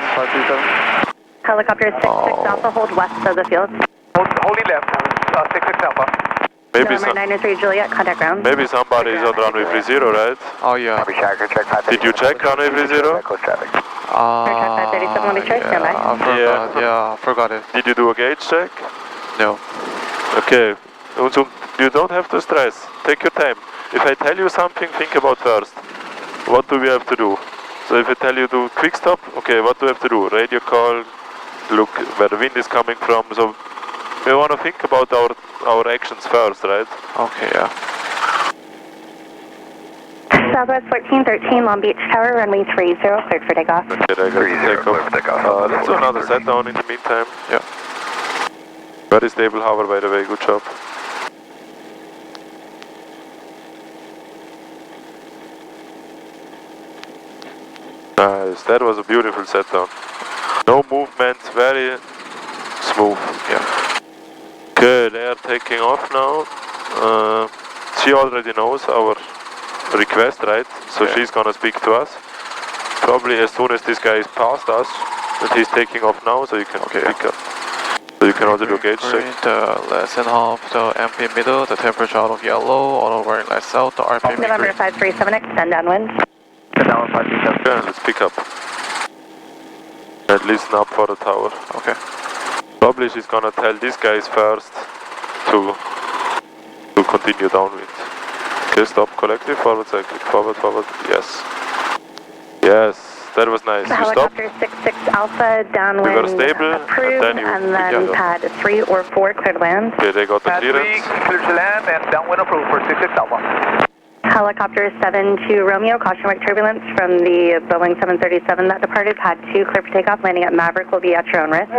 Helicopter 66 Alpha, hold west of the field. Holding left, 66 Alpha. Maybe November 93 Juliet, contact ground. maybe somebody is on runway 30, right? Oh yeah. Did you check runway 30? Aircraft 537, Long Beach Tower, standby. I forgot, I forgot it. Did you do a gauge check? No. Okay. Also, you don't have to stress. Take your time. If I tell you something, think about first. What do we have to do? So if I tell you to quick stop, okay, what do we have to do? Radio call, look where the wind is coming from. So we want to think about our actions first, right? Okay, yeah. Southwest 1413 Long Beach Tower, runway 30, cleared for takeoff. Okay, I got to take off. Let's do another set down in the meantime. Yeah. Very stable hover, by the way, good job. Nice, that was a beautiful set down. No movement, very smooth. Yeah. Okay, they are taking off now. She already knows our request, right? So she's gonna speak to us. Probably as soon as this guy is past us, that he's taking off now, so you can pick up. So you can also do gauge check. Less than half, the MP middle, the temperature out of yellow, auto wearing light south, the RPM November green. 537, extend downwind. Okay, let's pick up. And listen up for the tower. Okay. Probably she's gonna tell these guys first to continue downwind. Okay, stop, collective, forward cyclic, forward, yes. Yes, that was nice. You stopped. Helicopter 66 Alpha, downwind. We were stable, approved, and then pad 3 or 4 cleared land. Okay, they got the Pad 3 clearance. cleared to land and downwind approved for 66 Alpha. Helicopter 72 Romeo, caution wake turbulence from the Boeing 737 that departed. Pad 2 clear for takeoff. Landing at Maverick will be at your own risk.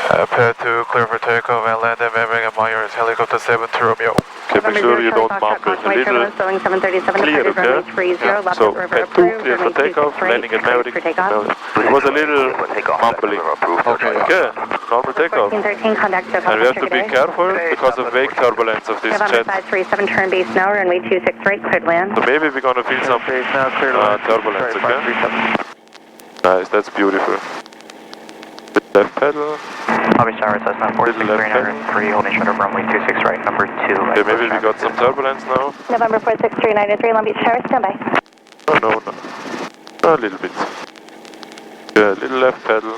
Pad 2, clear for takeoff and land at Maverick and Myers, helicopter 7 to Romeo. Okay, make sure you don't mumble. A little Boeing 737 clear, departed, okay? runway 30, left So, at river Pad 2 approved, clear for runway takeoff, 263, landing at cleared Maverick. for takeoff. It was a little mumbling. Okay, yeah. Okay, normal takeoff. 1413, contact SoCal And we have to be today. careful because of wake turbulence of this November jet. 537, turn base now, runway 263, cleared land. So maybe we're gonna feel some turbulence, okay? Nice, that's beautiful. Left pedal. Lobby Tower, Cessna 46393, holding short of runway 26 right, number 2. Okay, maybe we got some turbulence now. November 46393, Long Beach Tower, standby. Oh, no. A little bit. Yeah, little left pedal.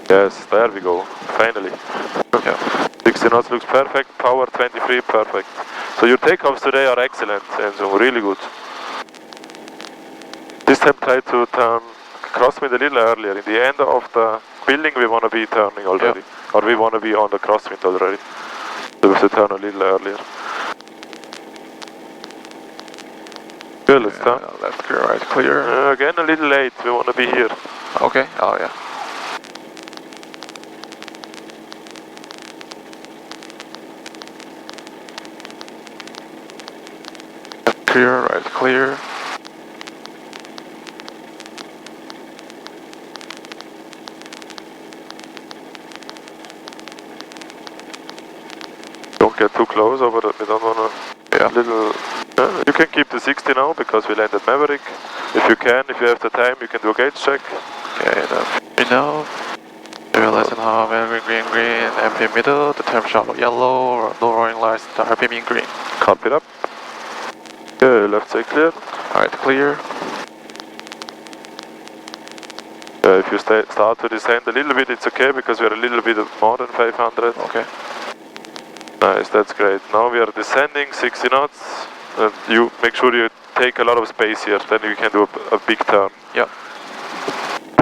Yes, there we go. Finally. Yeah. 60 knots looks perfect. Power 23, perfect. So your takeoffs today are excellent, Enzo. Really good. This time try to turn crosswind a little earlier. In the end of the building we want to be turning already. Yeah. Or we want to be on the crosswind already. So we have to turn a little earlier. Good, let's turn. Left clear, right clear. Again a little late, we want to be here. Okay, oh yeah. Left clear, right clear. Don't get too close over that, we don't want to... Yeah. Little... you can keep the 60 now, because we landed Maverick. If you can, if you have the time, you can do a gauge check. Okay, enough. Zero less than half, green, MP middle, the temperature of yellow, lowering lights, the RPM in green. Copy it up. Okay, left side clear. Alright, clear. If you start to descend a little bit, it's okay, because we are a little bit more than 500. Okay. Nice, that's great. Now we are descending 60 knots. And you make sure you take a lot of space here, then you can do a big turn. Yeah.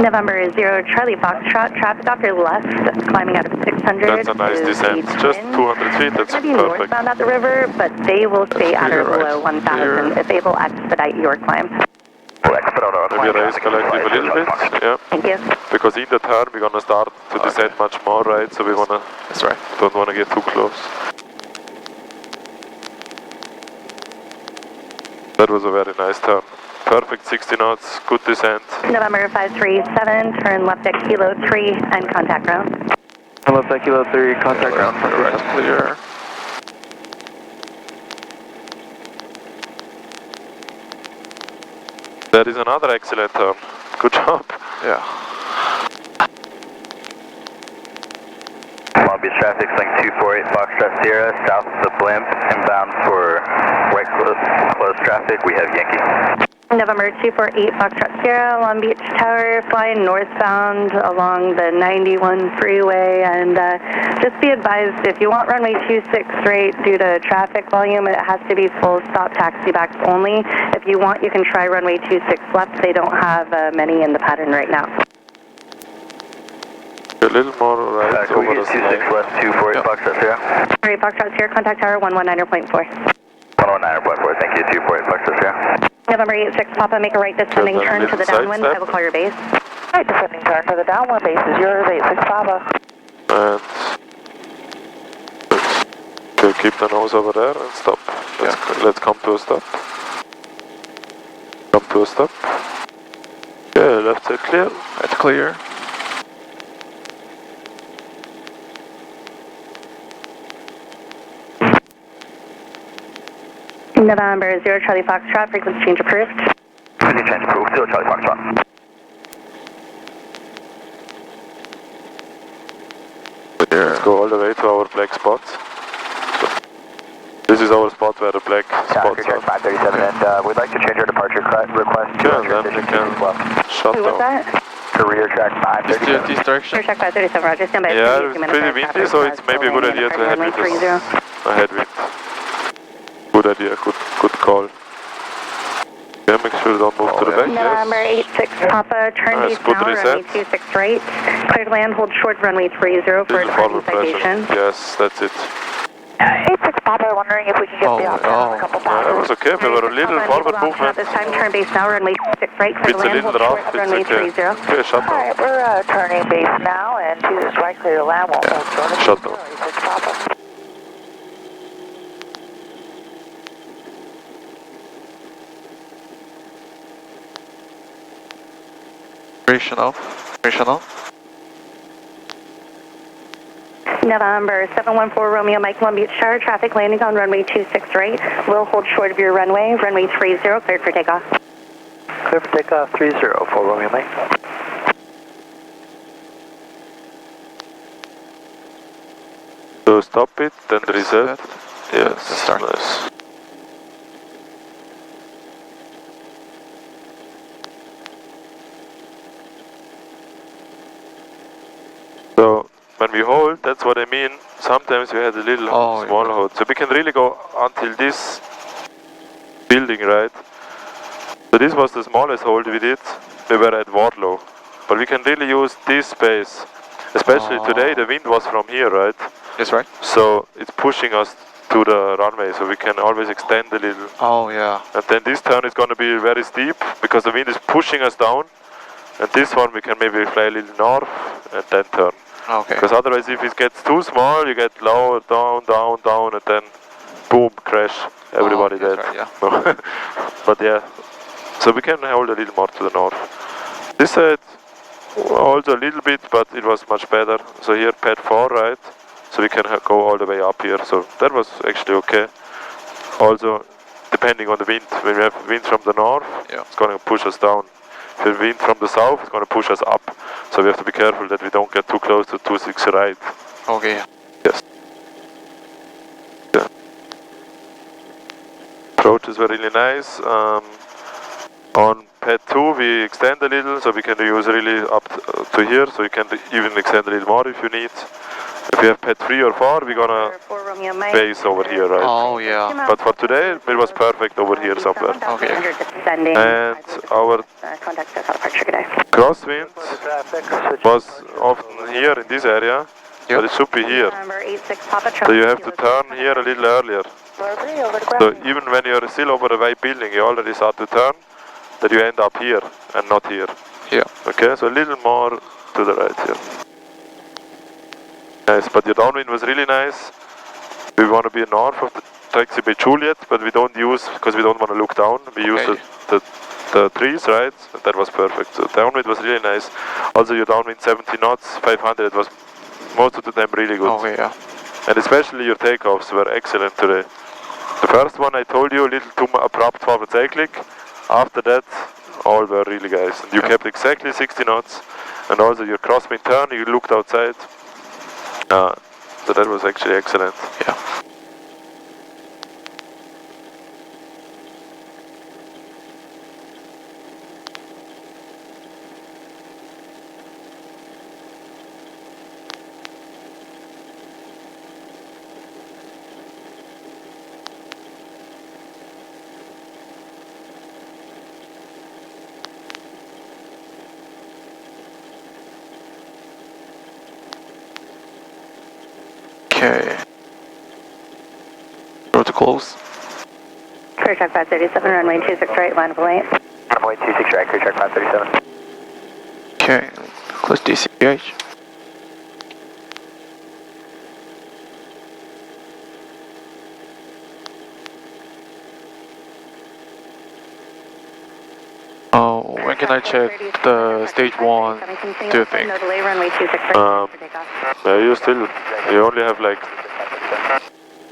November 0 Charlie Foxtrot, traffic off your left, climbing out of 600. That's a nice descent, just 200 feet, that's It's going to be perfect. northbound at the river, but they will stay at or below 1,000 if they will expedite your climb. Maybe raise collective a little bit, yeah. Thank you. Because in the turn we're gonna start to descend much more, right? So we wanna, That's right. don't wanna get too close. That was a very nice turn. Perfect 60 knots, good descent. November 537, turn left at Kilo 3 and contact ground. Left at Kilo 3, contact ground. Right clear. That is another excellent turn. Good job. Yeah. Long Beach traffic, link 248 Foxtrot Sierra, south of the blimp, inbound for right close traffic, we have Yankee. November 248 Foxtrot Sierra, Long Beach Tower, flying northbound along the 91 freeway, and just be advised, if you want runway 26 straight due to traffic volume, it has to be full stop taxi backs only. If you want, you can try runway 26 left. They don't have many in the pattern right now. A little more right Can we over get the 26 slope. left 248 Yep. Foxtrot Sierra? Alright, Foxtrot Sierra, contact tower 119.4. 119.4, thank you, 248 Foxtrot Sierra. November 86 Papa, make a right descending Just a turn to little the downwind. sidestep. I will call your base. Right, descending turn to the downwind base is yours, 86 Papa. And okay, keep the nose over there and stop. Let's come to a stop. Come to a stop. Yeah, left side clear. That's clear. November 0 Charlie Foxtrot, frequency change approved. Frequency change approved, 0 Charlie Foxtrot. Let's go all the way to our black spots. So, this is our spot where the black spots Traffic are. 537, and we'd like to change our departure request to Yeah, then we can shut Wait, what's down. that? career track Is there 537. this direction? Air check 537, Roger. Stand by. Yeah, It's it's gonna be a few pretty minutes. windy, so it's maybe a good idea to head with this. A headwind. Good idea, good call. Yeah, make sure you don't move to the back. November Yes. 86 Papa, turn Nice, east good now, reset. runway 26 right. Clear to land, hold short runway 30 for a Little departing forward pressure. citation. Yes, that's it. 86 Papa, wondering if we could get the off a couple That passes. was okay, we were a little forward movement. This time, turn base now, runway 6 right. Clear It's to a land, little hold short rough, of it's runway okay. 30. Okay, shut down. Alright, we're turning base now, and Jesus right, clear to land, won't hold short of Shut 30, down. 86 Papa. Operational. Operational. November 714 Romeo Mike Long Beach Tower, traffic landing on runway 26 right. Will hold short of your runway, runway 30, cleared for takeoff. Clear for takeoff 30 for Romeo Mike. So stop it, then reset. Yes, Start. nice. So when we hold, that's what I mean. Sometimes we had a little small hold. So we can really go until this building, right? So this was the smallest hold we did. We were at Wardlow. But we can really use this space. Especially today, the wind was from here, right? That's right. So it's pushing us to the runway, so we can always extend a little. Oh, yeah. And then this turn is going to be very steep because the wind is pushing us down. And this one we can maybe fly a little north and then turn. Okay. Because otherwise if it gets too small, you get low, down, down, down, and then boom, crash, everybody dead. Right, yeah. No. But yeah, so we can hold a little more to the north. This side also a little bit, but it was much better. So here pad 4, right? So we can go all the way up here. So that was actually okay. Also, depending on the wind, when we have wind from the north, it's going to push us down. If we have wind from the south, it's going to push us up. So we have to be careful that we don't get too close to 26 right. Okay. Yes. Yeah. Approach is really nice. On pad 2 we extend a little, so we can use really up to here, so you can even extend a little more if you need. If we have pad 3 or 4, we're gonna base over here, right? Oh, yeah. But for today, it was perfect over here somewhere. Okay. And our crosswind was often here in this area, but it should be here. So you have to turn here a little earlier. So even when you're still over a white building, you already start to turn, that you end up here and not here. Yeah. Okay, so a little more to the right here. Nice, but your downwind was really nice. We want to be north of the taxi bay Juliet, but we don't use, because we don't want to look down, we use the trees, right? And that was perfect. So downwind was really nice. Also your downwind 70 knots, 500, it was most of the time really good. Okay, yeah. And especially your takeoffs were excellent today. The first one I told you, a little too abrupt forward cyclic. After that, all were really guys. And you kept exactly 60 knots. And also your crosswind turn, you looked outside. So that was actually excellent. Yeah. Okay. Road to close. Clear track 537, runway 26 right, line of light. Runway 26 right, clear track 537. Okay, close DCH. Oh, when can I check the stage 1, do you think? No delay, runway 26 right for takeoff. Yeah, you only have like,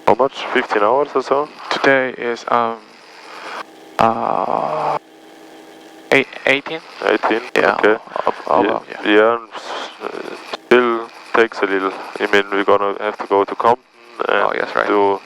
how much? 15 hours or so? Today is 18? 18? Yeah, Okay. yeah. Yeah, still takes a little. I mean, we're gonna have to go to Compton and Oh, yes, right. do